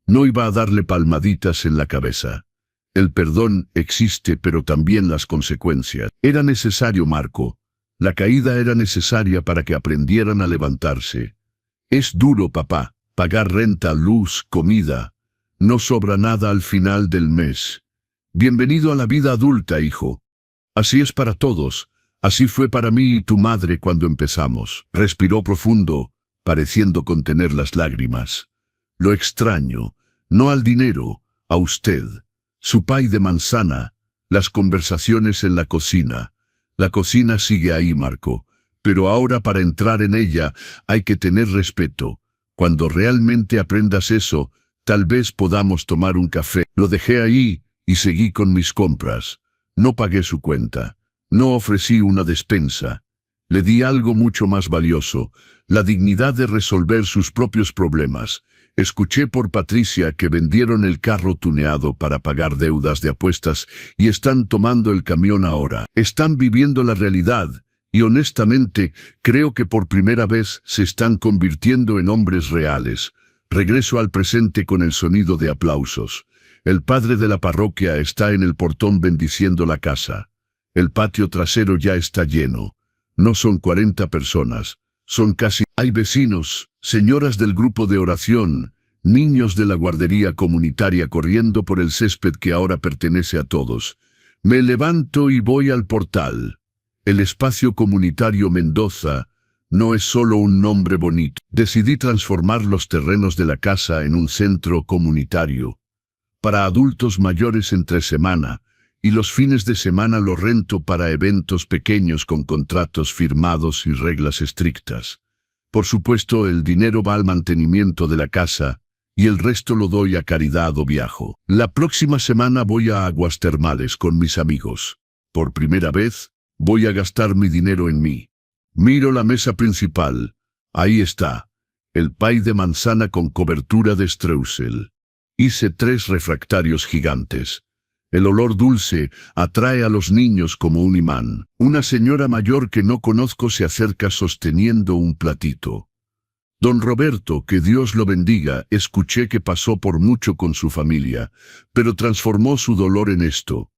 No iba a darle palmaditas en la cabeza. El perdón existe, pero también las consecuencias. Era necesario, Marco. La caída era necesaria para que aprendieran a levantarse. «Es duro, papá. Pagar renta, luz, comida. No sobra nada al final del mes. Bienvenido a la vida adulta, hijo. Así es para todos. Así fue para mí y tu madre cuando empezamos». Respiró profundo, pareciendo contener las lágrimas. «Lo extraño, no al dinero, a usted. Su pay de manzana, las conversaciones en la cocina. La cocina sigue ahí, Marco, pero ahora para entrar en ella hay que tener respeto. Cuando realmente aprendas eso, tal vez podamos tomar un café». Lo dejé ahí y seguí con mis compras. No pagué su cuenta. No ofrecí una despensa. Le di algo mucho más valioso, la dignidad de resolver sus propios problemas. Escuché por Patricia que vendieron el carro tuneado para pagar deudas de apuestas y están tomando el camión ahora. Están viviendo la realidad y honestamente creo que por primera vez se están convirtiendo en hombres reales. Regreso al presente con el sonido de aplausos. El padre de la parroquia está en el portón bendiciendo la casa. El patio trasero ya está lleno. No son 40 personas, son casi. Hay vecinos, señoras del grupo de oración, niños de la guardería comunitaria corriendo por el césped que ahora pertenece a todos. Me levanto y voy al portal. El espacio comunitario Mendoza no es solo un nombre bonito. Decidí transformar los terrenos de la casa en un centro comunitario. Para adultos mayores entre semana, y los fines de semana lo rento para eventos pequeños con contratos firmados y reglas estrictas. Por supuesto, el dinero va al mantenimiento de la casa y el resto lo doy a caridad o viajo. La próxima semana voy a aguas termales con mis amigos. Por primera vez, voy a gastar mi dinero en mí. Miro la mesa principal. Ahí está, el pay de manzana con cobertura de streusel. Hice 3 refractarios gigantes. El olor dulce atrae a los niños como un imán. Una señora mayor que no conozco se acerca sosteniendo un platito. Don Roberto, que Dios lo bendiga, escuché que pasó por mucho con su familia, pero transformó su dolor en esto.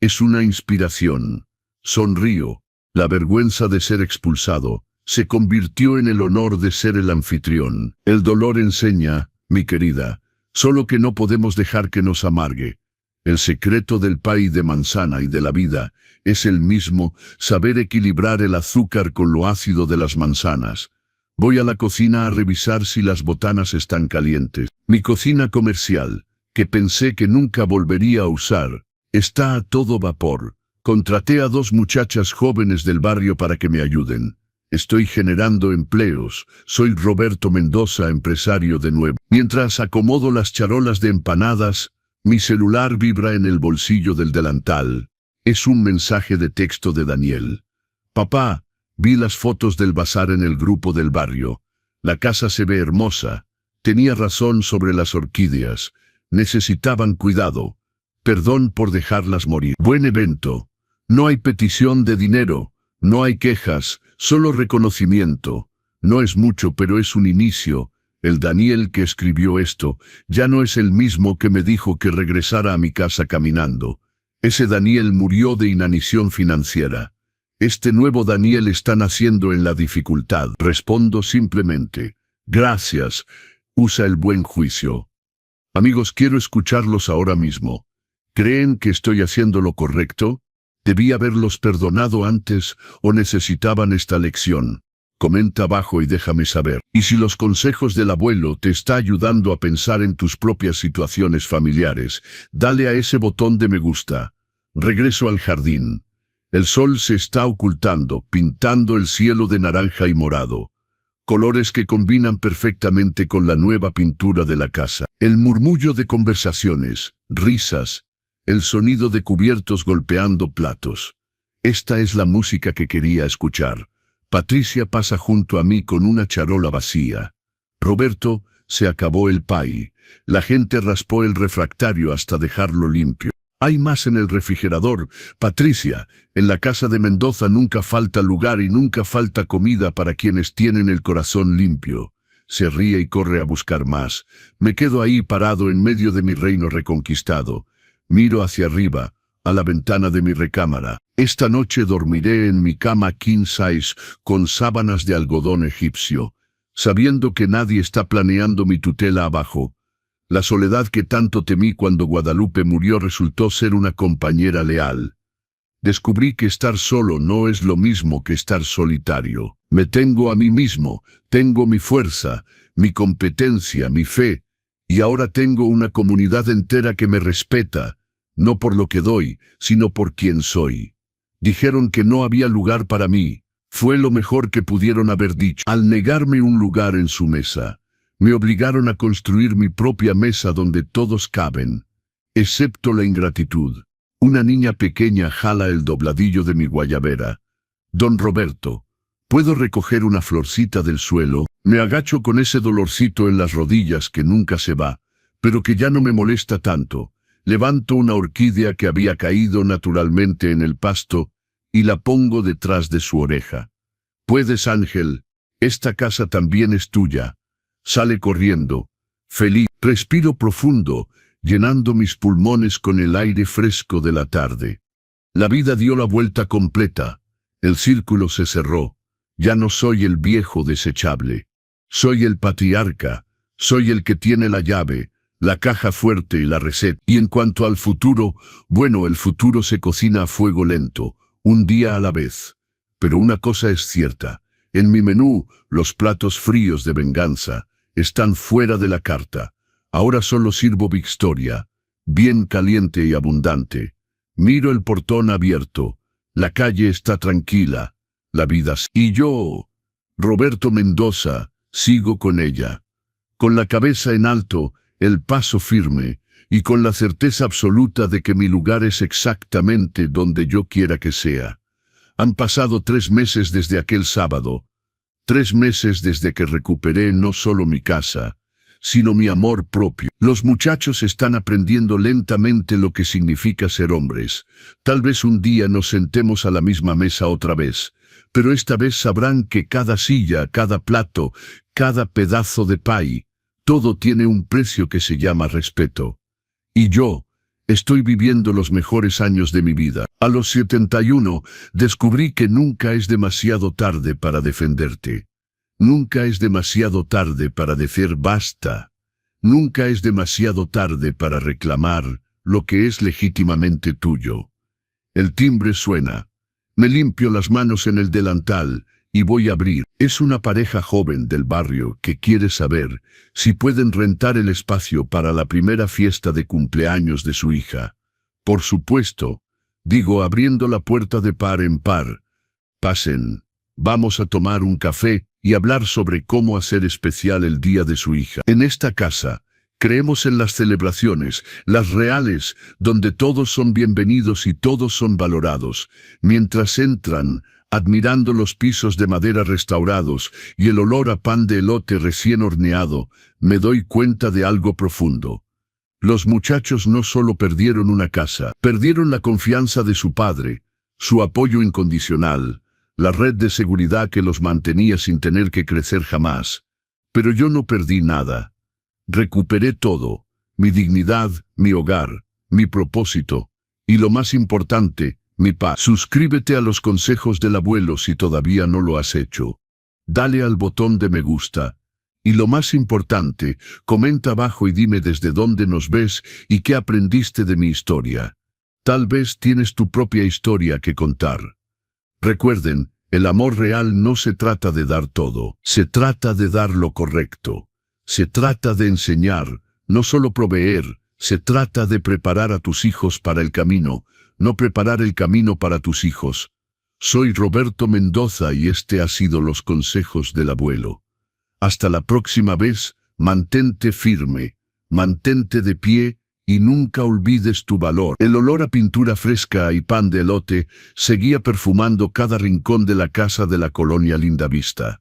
Es una inspiración. Sonrío. La vergüenza de ser expulsado se convirtió en el honor de ser el anfitrión. El dolor enseña, mi querida, solo que no podemos dejar que nos amargue. El secreto del pay de manzana y de la vida es el mismo, saber equilibrar el azúcar con lo ácido de las manzanas. Voy a la cocina a revisar si las botanas están calientes. Mi cocina comercial, que pensé que nunca volvería a usar, está a todo vapor. Contraté a 2 muchachas jóvenes del barrio para que me ayuden. Estoy generando empleos. Soy Roberto Mendoza, empresario de nuevo. Mientras acomodo las charolas de empanadas, mi celular vibra en el bolsillo del delantal. Es un mensaje de texto de Daniel. Papá, vi las fotos del bazar en el grupo del barrio. La casa se ve hermosa. Tenía razón sobre las orquídeas. Necesitaban cuidado. Perdón por dejarlas morir. Buen evento. No hay petición de dinero. No hay quejas, solo reconocimiento. No es mucho, pero es un inicio. El Daniel que escribió esto ya no es el mismo que me dijo que regresara a mi casa caminando. Ese Daniel murió de inanición financiera. Este nuevo Daniel está naciendo en la dificultad. Respondo simplemente. Gracias. Usa el buen juicio. Amigos, quiero escucharlos ahora mismo. ¿Creen que estoy haciendo lo correcto? ¿Debí haberlos perdonado antes o necesitaban esta lección? Comenta abajo y déjame saber. Y si los consejos del abuelo te está ayudando a pensar en tus propias situaciones familiares, dale a ese botón de me gusta. Regreso al jardín. El sol se está ocultando, pintando el cielo de naranja y morado. Colores que combinan perfectamente con la nueva pintura de la casa. El murmullo de conversaciones, risas, el sonido de cubiertos golpeando platos. Esta es la música que quería escuchar. Patricia pasa junto a mí con una charola vacía. Roberto, se acabó el pay. La gente raspó el refractario hasta dejarlo limpio. Hay más en el refrigerador. Patricia, en la casa de Mendoza nunca falta lugar y nunca falta comida para quienes tienen el corazón limpio. Se ríe y corre a buscar más. Me quedo ahí parado en medio de mi reino reconquistado. Miro hacia arriba, a la ventana de mi recámara. Esta noche dormiré en mi cama king size con sábanas de algodón egipcio, sabiendo que nadie está planeando mi tutela abajo. La soledad que tanto temí cuando Guadalupe murió resultó ser una compañera leal. Descubrí que estar solo no es lo mismo que estar solitario. Me tengo a mí mismo, tengo mi fuerza, mi competencia, mi fe, y ahora tengo una comunidad entera que me respeta, no por lo que doy, sino por quien soy. Dijeron que no había lugar para mí. Fue lo mejor que pudieron haber dicho. Al negarme un lugar en su mesa, me obligaron a construir mi propia mesa donde todos caben, excepto la ingratitud. Una niña pequeña jala el dobladillo de mi guayabera. Don Roberto, ¿puedo recoger una florcita del suelo? Me agacho con ese dolorcito en las rodillas que nunca se va, pero que ya no me molesta tanto. Levanto una orquídea que había caído naturalmente en el pasto y la pongo detrás de su oreja. Puedes, Ángel, esta casa también es tuya. Sale corriendo. Feliz. Respiro profundo, llenando mis pulmones con el aire fresco de la tarde. La vida dio la vuelta completa. El círculo se cerró. Ya no soy el viejo desechable. Soy el patriarca. Soy el que tiene la llave, la caja fuerte y la receta. Y en cuanto al futuro, bueno, el futuro se cocina a fuego lento, un día a la vez. Pero una cosa es cierta. En mi menú, los platos fríos de venganza están fuera de la carta. Ahora solo sirvo Victoria, bien caliente y abundante. Miro el portón abierto. La calle está tranquila. La vida... Y yo, Roberto Mendoza, sigo con ella. Con la cabeza en alto, el paso firme, y con la certeza absoluta de que mi lugar es exactamente donde yo quiera que sea. Han pasado 3 meses desde aquel sábado. 3 meses desde que recuperé no solo mi casa, sino mi amor propio. Los muchachos están aprendiendo lentamente lo que significa ser hombres. Tal vez un día nos sentemos a la misma mesa otra vez, pero esta vez sabrán que cada silla, cada plato, cada pedazo de pay, todo tiene un precio que se llama respeto. Y yo estoy viviendo los mejores años de mi vida. A los 71, descubrí que nunca es demasiado tarde para defenderte. Nunca es demasiado tarde para decir basta. Nunca es demasiado tarde para reclamar lo que es legítimamente tuyo. El timbre suena. Me limpio las manos en el delantal y voy a abrir. Es una pareja joven del barrio que quiere saber si pueden rentar el espacio para la primera fiesta de cumpleaños de su hija. Por supuesto, digo abriendo la puerta de par en par. Pasen. Vamos a tomar un café y hablar sobre cómo hacer especial el día de su hija. En esta casa, creemos en las celebraciones, las reales, donde todos son bienvenidos y todos son valorados. Mientras entran, admirando los pisos de madera restaurados y el olor a pan de elote recién horneado, me doy cuenta de algo profundo. Los muchachos no solo perdieron una casa, perdieron la confianza de su padre, su apoyo incondicional, la red de seguridad que los mantenía sin tener que crecer jamás. Pero yo no perdí nada. Recuperé todo, mi dignidad, mi hogar, mi propósito, y lo más importante, mi paz. Suscríbete a los consejos del abuelo si todavía no lo has hecho. Dale al botón de me gusta. Y lo más importante, comenta abajo y dime desde dónde nos ves y qué aprendiste de mi historia. Tal vez tienes tu propia historia que contar. Recuerden, el amor real no se trata de dar todo, se trata de dar lo correcto. Se trata de enseñar, no solo proveer, se trata de preparar a tus hijos para el camino, no preparar el camino para tus hijos. Soy Roberto Mendoza y este ha sido los consejos del abuelo. Hasta la próxima vez, mantente firme, mantente de pie y nunca olvides tu valor. El olor a pintura fresca y pan de elote seguía perfumando cada rincón de la casa de la colonia Lindavista.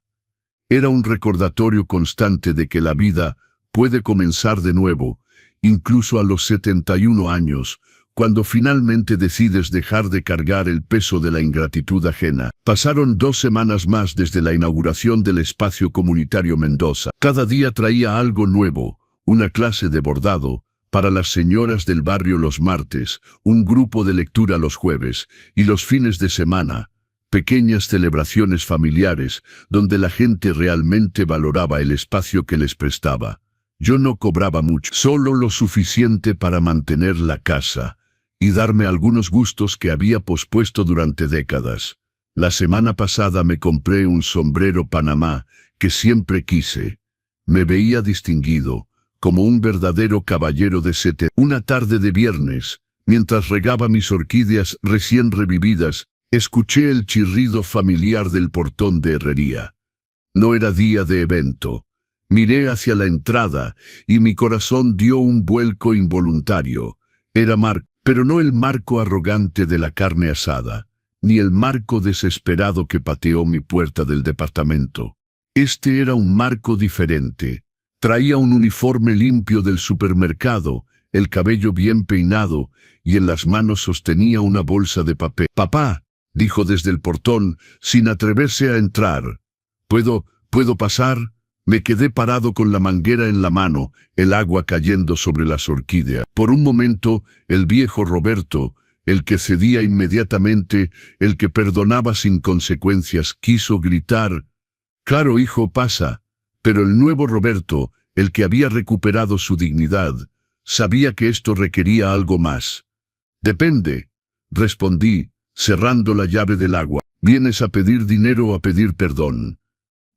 Era un recordatorio constante de que la vida puede comenzar de nuevo, incluso a los 71 años, cuando finalmente decides dejar de cargar el peso de la ingratitud ajena. Pasaron 2 semanas más desde la inauguración del espacio comunitario Mendoza. Cada día traía algo nuevo, una clase de bordado para las señoras del barrio los martes, un grupo de lectura los jueves y los fines de semana. Pequeñas celebraciones familiares, donde la gente realmente valoraba el espacio que les prestaba. Yo no cobraba mucho, solo lo suficiente para mantener la casa y darme algunos gustos que había pospuesto durante décadas. La semana pasada me compré un sombrero Panamá que siempre quise. Me veía distinguido, como un verdadero caballero de sete. Una tarde de viernes, mientras regaba mis orquídeas recién revividas, escuché el chirrido familiar del portón de herrería. No era día de evento. Miré hacia la entrada y mi corazón dio un vuelco involuntario. Era Marco, pero no el Marco arrogante de la carne asada, ni el Marco desesperado que pateó mi puerta del departamento. Este era un Marco diferente. Traía un uniforme limpio del supermercado, el cabello bien peinado, y en las manos sostenía una bolsa de papel. «Papá», dijo desde el portón, sin atreverse a entrar. ¿Puedo pasar?» Me quedé parado con la manguera en la mano, el agua cayendo sobre las orquídeas. Por un momento, el viejo Roberto, el que cedía inmediatamente, el que perdonaba sin consecuencias, quiso gritar: «Claro, hijo, pasa». Pero el nuevo Roberto, el que había recuperado su dignidad, sabía que esto requería algo más. «Depende», respondí, cerrando la llave del agua. «¿Vienes a pedir dinero o a pedir perdón?»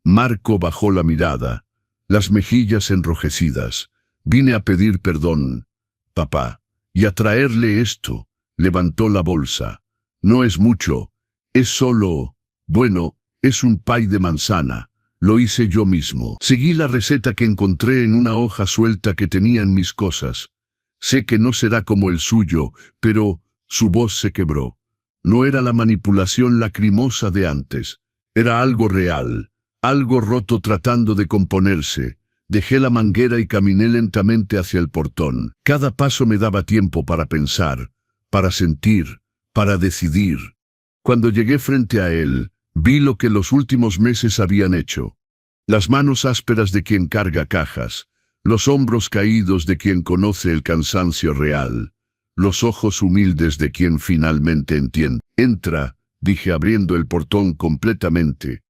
Marco bajó la mirada, las mejillas enrojecidas. «Vine a pedir perdón, papá, y a traerle esto». Levantó la bolsa. «No es mucho, es solo, bueno, es un pay de manzana. Lo hice yo mismo. Seguí la receta que encontré en una hoja suelta que tenía en mis cosas. Sé que no será como el suyo, pero…» Su voz se quebró. No era la manipulación lacrimosa de antes. Era algo real. Algo roto tratando de componerse. Dejé la manguera y caminé lentamente hacia el portón. Cada paso me daba tiempo para pensar, para sentir, para decidir. Cuando llegué frente a él, Vi lo que los últimos meses habían hecho. Las manos ásperas de quien carga cajas, los hombros caídos de quien conoce el cansancio real, los ojos humildes de quien finalmente entiende. Entra, dije abriendo el portón completamente.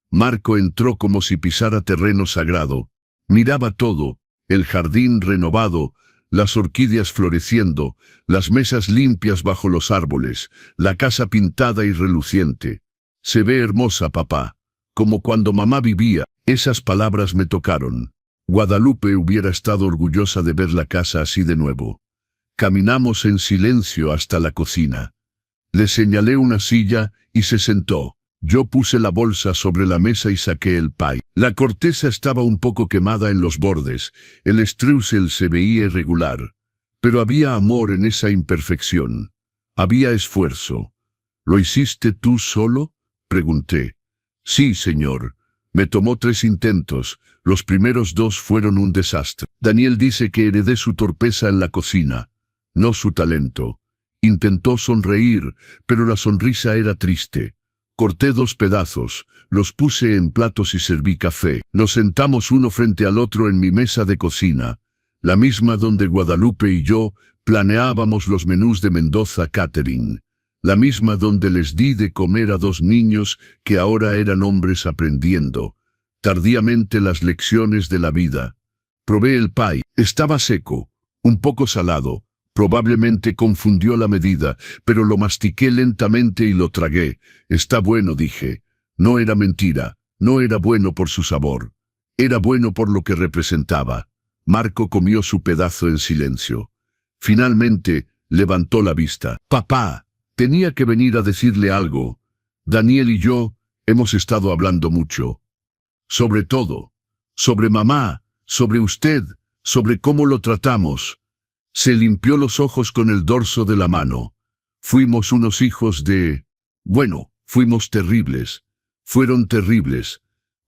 Marco entró como si pisara terreno sagrado. Miraba todo, el jardín renovado, las orquídeas floreciendo, las mesas limpias bajo los árboles, la casa pintada y reluciente. Se ve hermosa, papá, como cuando mamá vivía. Esas palabras me tocaron. Guadalupe hubiera estado orgullosa de ver la casa así de nuevo. Caminamos en silencio hasta la cocina. Le señalé una silla y se sentó. Yo puse la bolsa sobre la mesa y saqué el pie. La corteza estaba un poco quemada en los bordes, el streusel se veía irregular, pero había amor en esa imperfección. Había esfuerzo. ¿Lo hiciste tú solo?, pregunté. Sí, señor. Me tomó 3 intentos, los primeros 2 fueron un desastre. Daniel dice que heredé su torpeza en la cocina, no su talento. Intentó sonreír, pero la sonrisa era triste. Corté 2 pedazos, los puse en platos y serví café. Nos sentamos uno frente al otro en mi mesa de cocina, la misma donde Guadalupe y yo planeábamos los menús de Mendoza Catering. La misma donde les di de comer a 2 niños que ahora eran hombres aprendiendo, tardíamente, las lecciones de la vida. Probé el pie, estaba seco, un poco salado, probablemente confundió la medida, pero lo mastiqué lentamente y lo tragué. Está bueno, dije. No era mentira, no era bueno por su sabor. Era bueno por lo que representaba. Marco comió su pedazo en silencio. Finalmente, levantó la vista. Papá. Tenía que venir a decirle algo. Daniel y yo hemos estado hablando mucho. Sobre todo. Sobre mamá, sobre usted, sobre cómo lo tratamos. Se limpió los ojos con el dorso de la mano. Fuimos unos hijos de... Bueno, fuimos terribles. Fueron terribles.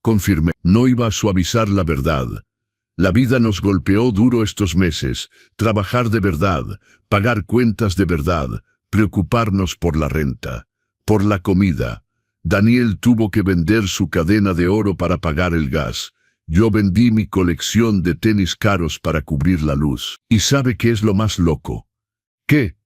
Confirmé. No iba a suavizar la verdad. La vida nos golpeó duro estos meses. Trabajar de verdad, pagar cuentas de verdad, preocuparnos por la renta, por la comida. Daniel tuvo que vender su cadena de oro para pagar el gas. Yo vendí mi colección de tenis caros para cubrir la luz. ¿Y sabe qué es lo más loco? ¿Qué?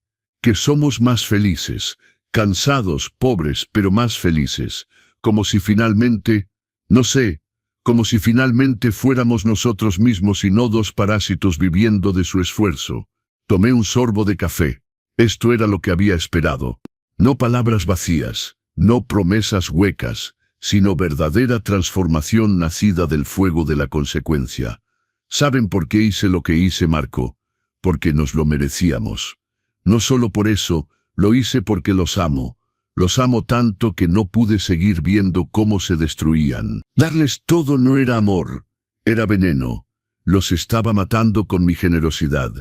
Que somos más felices, cansados, pobres, pero más felices. Como si finalmente, no sé, como si finalmente fuéramos nosotros mismos y no 2 parásitos viviendo de su esfuerzo. Tomé un sorbo de café. Esto era lo que había esperado. No palabras vacías, no promesas huecas, sino verdadera transformación nacida del fuego de la consecuencia. ¿Saben por qué hice lo que hice, Marco? Porque nos lo merecíamos. No solo por eso, lo hice porque los amo. Los amo tanto que no pude seguir viendo cómo se destruían. Darles todo no era amor, era veneno. Los estaba matando con mi generosidad.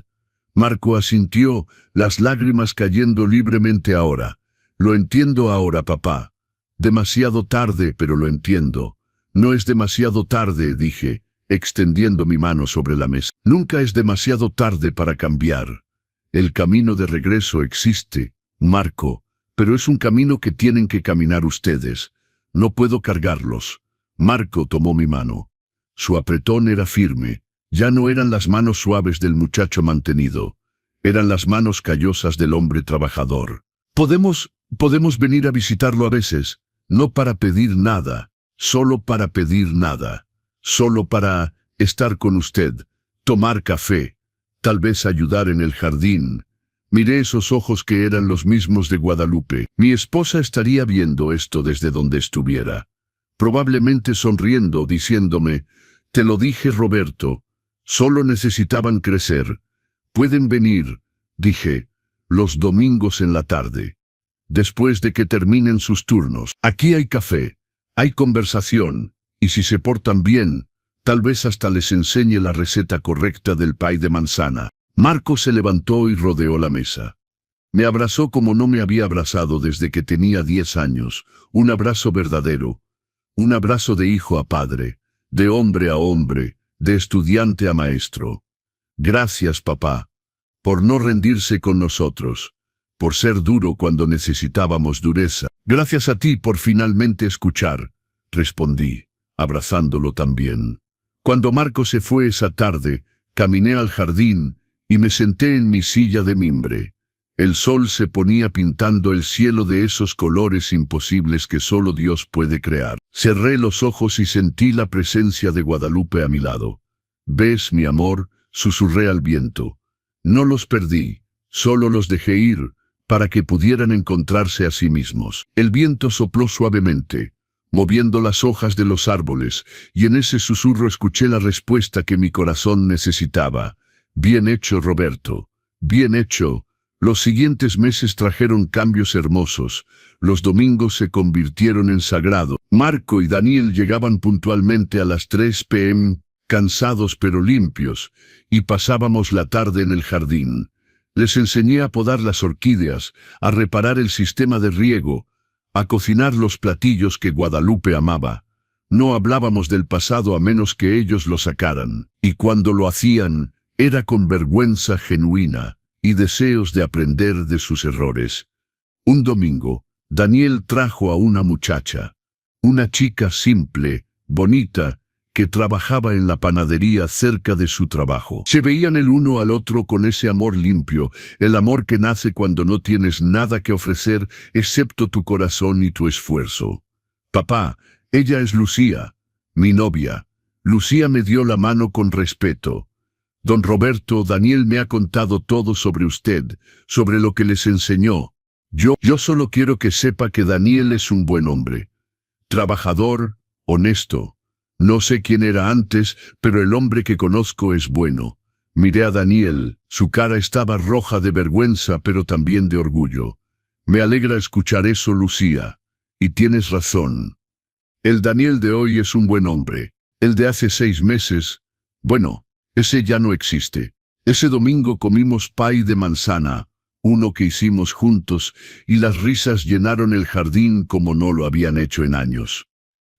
Marco asintió, las lágrimas cayendo libremente ahora. Lo entiendo ahora, papá. Demasiado tarde, pero lo entiendo. No es demasiado tarde, dije, extendiendo mi mano sobre la mesa. Nunca es demasiado tarde para cambiar. El camino de regreso existe, Marco, pero es un camino que tienen que caminar ustedes. No puedo cargarlos. Marco tomó mi mano. Su apretón era firme. Ya no eran las manos suaves del muchacho mantenido. Eran las manos callosas del hombre trabajador. Podemos venir a visitarlo a veces, no para pedir nada, solo para pedir nada, solo para estar con usted, tomar café, tal vez ayudar en el jardín. Miré esos ojos que eran los mismos de Guadalupe. Mi esposa estaría viendo esto desde donde estuviera. Probablemente sonriendo, diciéndome, «Te lo dije, Roberto, solo necesitaban crecer. Pueden venir», dije, «los domingos en la tarde, después de que terminen sus turnos. Aquí hay café, hay conversación, y si se portan bien, tal vez hasta les enseñe la receta correcta del pie de manzana». Marco se levantó y rodeó la mesa. Me abrazó como no me había abrazado desde que tenía 10 años, un abrazo verdadero, un abrazo de hijo a padre, de hombre a hombre, de estudiante a maestro. Gracias, papá, por no rendirse con nosotros, por ser duro cuando necesitábamos dureza. Gracias a ti por finalmente escuchar, respondí, abrazándolo también. Cuando Marco se fue esa tarde, caminé al jardín y me senté en mi silla de mimbre. El sol se ponía pintando el cielo de esos colores imposibles que solo Dios puede crear. Cerré los ojos y sentí la presencia de Guadalupe a mi lado. «¿Ves, mi amor?», susurré al viento. No los perdí, solo los dejé ir, para que pudieran encontrarse a sí mismos. El viento sopló suavemente, moviendo las hojas de los árboles, y en ese susurro escuché la respuesta que mi corazón necesitaba. «Bien hecho, Roberto. Bien hecho». Los siguientes meses trajeron cambios hermosos. Los domingos se convirtieron en sagrado. Marco y Daniel llegaban puntualmente a las 3 p.m., cansados pero limpios, y pasábamos la tarde en el jardín. Les enseñé a podar las orquídeas, a reparar el sistema de riego, a cocinar los platillos que Guadalupe amaba. No hablábamos del pasado a menos que ellos lo sacaran, y cuando lo hacían, era con vergüenza genuina y deseos de aprender de sus errores. Un domingo, Daniel trajo a una muchacha, una chica simple, bonita, que trabajaba en la panadería cerca de su trabajo. Se veían el uno al otro con ese amor limpio, el amor que nace cuando no tienes nada que ofrecer excepto tu corazón y tu esfuerzo. «Papá, ella es Lucía, mi novia». Lucía me dio la mano con respeto. «Don Roberto, Daniel me ha contado todo sobre usted, sobre lo que les enseñó. Yo solo quiero que sepa que Daniel es un buen hombre. Trabajador, honesto. No sé quién era antes, pero el hombre que conozco es bueno». Miré a Daniel, su cara estaba roja de vergüenza, pero también de orgullo. «Me alegra escuchar eso, Lucía. Y tienes razón. El Daniel de hoy es un buen hombre. El de hace 6 meses, bueno, ese ya no existe». Ese domingo comimos pay de manzana, uno que hicimos juntos, y las risas llenaron el jardín como no lo habían hecho en años.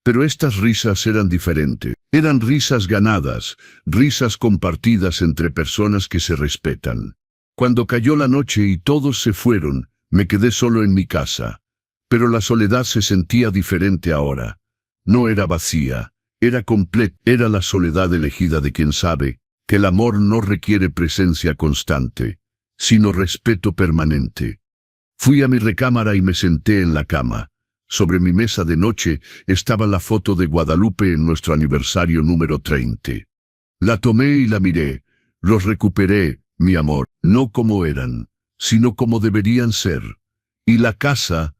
Pero estas risas eran diferentes. Eran risas ganadas, risas compartidas entre personas que se respetan. Cuando cayó la noche y todos se fueron, me quedé solo en mi casa. Pero la soledad se sentía diferente ahora. No era vacía, era completa. Era la soledad elegida de quien sabe que el amor no requiere presencia constante, sino respeto permanente. Fui a mi recámara y me senté en la cama. Sobre mi mesa de noche estaba la foto de Guadalupe en nuestro aniversario número 30. La tomé y la miré. Los recuperé, mi amor, no como eran, sino como deberían ser. Y la casa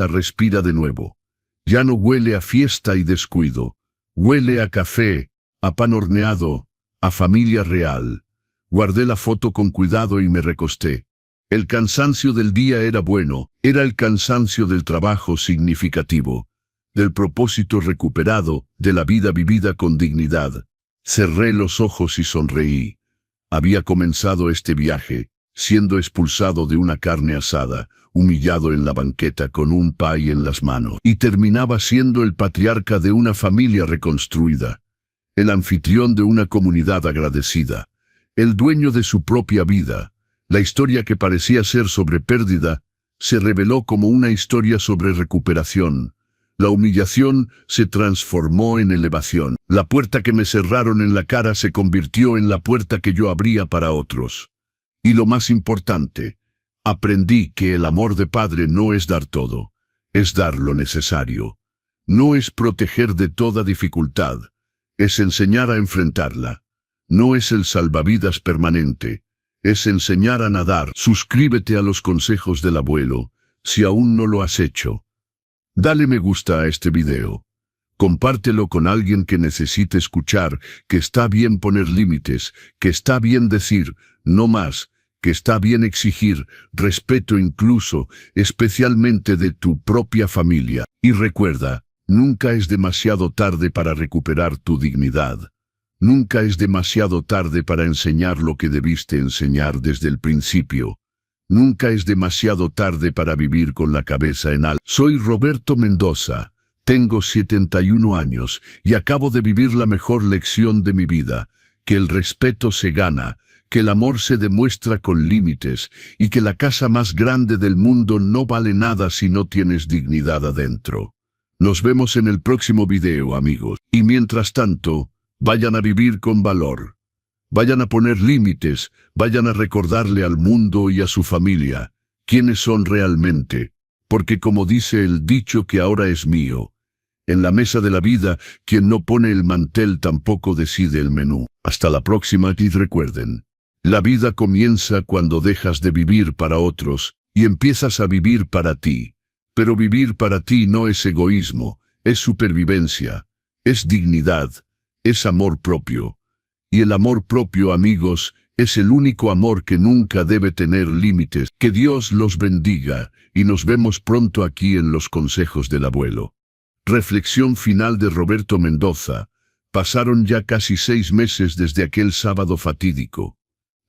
respira de nuevo. Ya no huele a fiesta y descuido. Huele a café, a pan horneado, a familia real. Guardé la foto con cuidado y me recosté. El cansancio del día era bueno, era el cansancio del trabajo significativo, del propósito recuperado, de la vida vivida con dignidad. Cerré los ojos y sonreí. Había comenzado este viaje, siendo expulsado de una carne asada, humillado en la banqueta con un pay en las manos, y terminaba siendo el patriarca de una familia reconstruida, el anfitrión de una comunidad agradecida, el dueño de su propia vida. La historia que parecía ser sobre pérdida se reveló como una historia sobre recuperación. La humillación se transformó en elevación. La puerta que me cerraron en la cara se convirtió en la puerta que yo abría para otros. Y lo más importante, aprendí que el amor de padre no es dar todo, es dar lo necesario. No es proteger de toda dificultad, es enseñar a enfrentarla. No es el salvavidas permanente, es enseñar a nadar. Suscríbete a los consejos del abuelo, si aún no lo has hecho. Dale me gusta a este video. Compártelo con alguien que necesite escuchar que está bien poner límites, que está bien decir no más, que está bien exigir respeto incluso, especialmente de tu propia familia. Y recuerda, nunca es demasiado tarde para recuperar tu dignidad. Nunca es demasiado tarde para enseñar lo que debiste enseñar desde el principio. Nunca es demasiado tarde para vivir con la cabeza en alto. Soy Roberto Mendoza, tengo 71 años y acabo de vivir la mejor lección de mi vida, que el respeto se gana, que el amor se demuestra con límites y que la casa más grande del mundo no vale nada si no tienes dignidad adentro. Nos vemos en el próximo video, amigos. Y mientras tanto, vayan a vivir con valor. Vayan a poner límites, vayan a recordarle al mundo y a su familia quiénes son realmente, porque como dice el dicho que ahora es mío, en la mesa de la vida, quien no pone el mantel tampoco decide el menú. Hasta la próxima y recuerden, la vida comienza cuando dejas de vivir para otros y empiezas a vivir para ti. Pero vivir para ti no es egoísmo, es supervivencia, es dignidad, es amor propio. Y el amor propio, amigos, es el único amor que nunca debe tener límites. Que Dios los bendiga y nos vemos pronto aquí en los consejos del abuelo. Reflexión final de Roberto Mendoza. Pasaron ya casi 6 meses desde aquel sábado fatídico.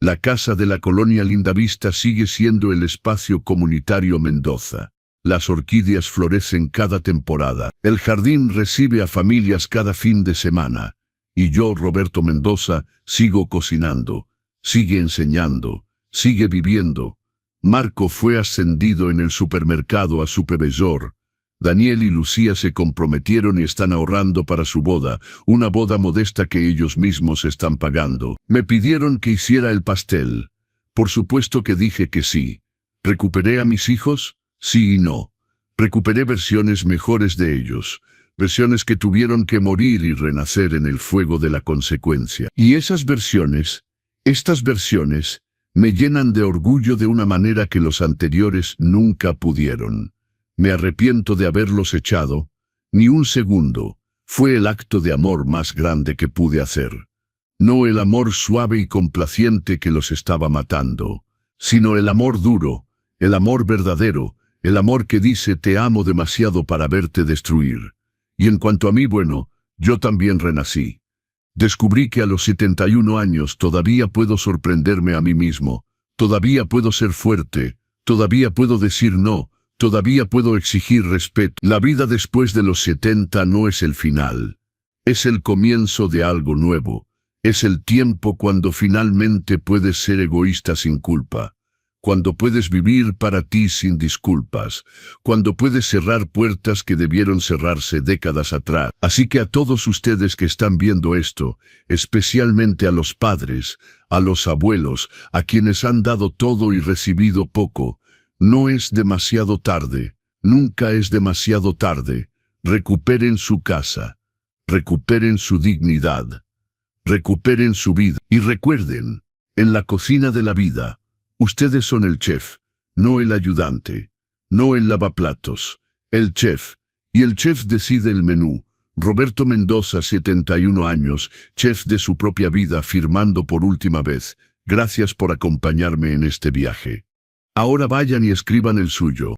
La casa de la colonia Lindavista sigue siendo el espacio comunitario Mendoza. Las orquídeas florecen cada temporada. El jardín recibe a familias cada fin de semana. Y yo, Roberto Mendoza, sigo cocinando, sigue enseñando, sigue viviendo. Marco fue ascendido en el supermercado a supervisor. Daniel y Lucía se comprometieron y están ahorrando para su boda, una boda modesta que ellos mismos están pagando. Me pidieron que hiciera el pastel. Por supuesto que dije que sí. ¿Recuperé a mis hijos? Sí y no. Recuperé versiones mejores de ellos. Versiones que tuvieron que morir y renacer en el fuego de la consecuencia. Y esas versiones, estas versiones, me llenan de orgullo de una manera que los anteriores nunca pudieron. Me arrepiento de haberlos echado, ni un segundo. Fue el acto de amor más grande que pude hacer. No el amor suave y complaciente que los estaba matando, sino el amor duro, el amor verdadero, el amor que dice te amo demasiado para verte destruir. Y en cuanto a mí, bueno, yo también renací. Descubrí que a los 71 años todavía puedo sorprenderme a mí mismo, todavía puedo ser fuerte, todavía puedo decir no, todavía puedo exigir respeto. La vida después de los 70 no es el final. Es el comienzo de algo nuevo. Es el tiempo cuando finalmente puedes ser egoísta sin culpa. Cuando puedes vivir para ti sin disculpas. Cuando puedes cerrar puertas que debieron cerrarse décadas atrás. Así que a todos ustedes que están viendo esto, especialmente a los padres, a los abuelos, a quienes han dado todo y recibido poco, no es demasiado tarde, nunca es demasiado tarde. Recuperen su casa, recuperen su dignidad, recuperen su vida. Y recuerden, en la cocina de la vida, ustedes son el chef, no el ayudante, no el lavaplatos, el chef. Y el chef decide el menú. Roberto Mendoza, 71 años, chef de su propia vida, firmando por última vez. Gracias por acompañarme en este viaje. Ahora vayan y escriban el suyo.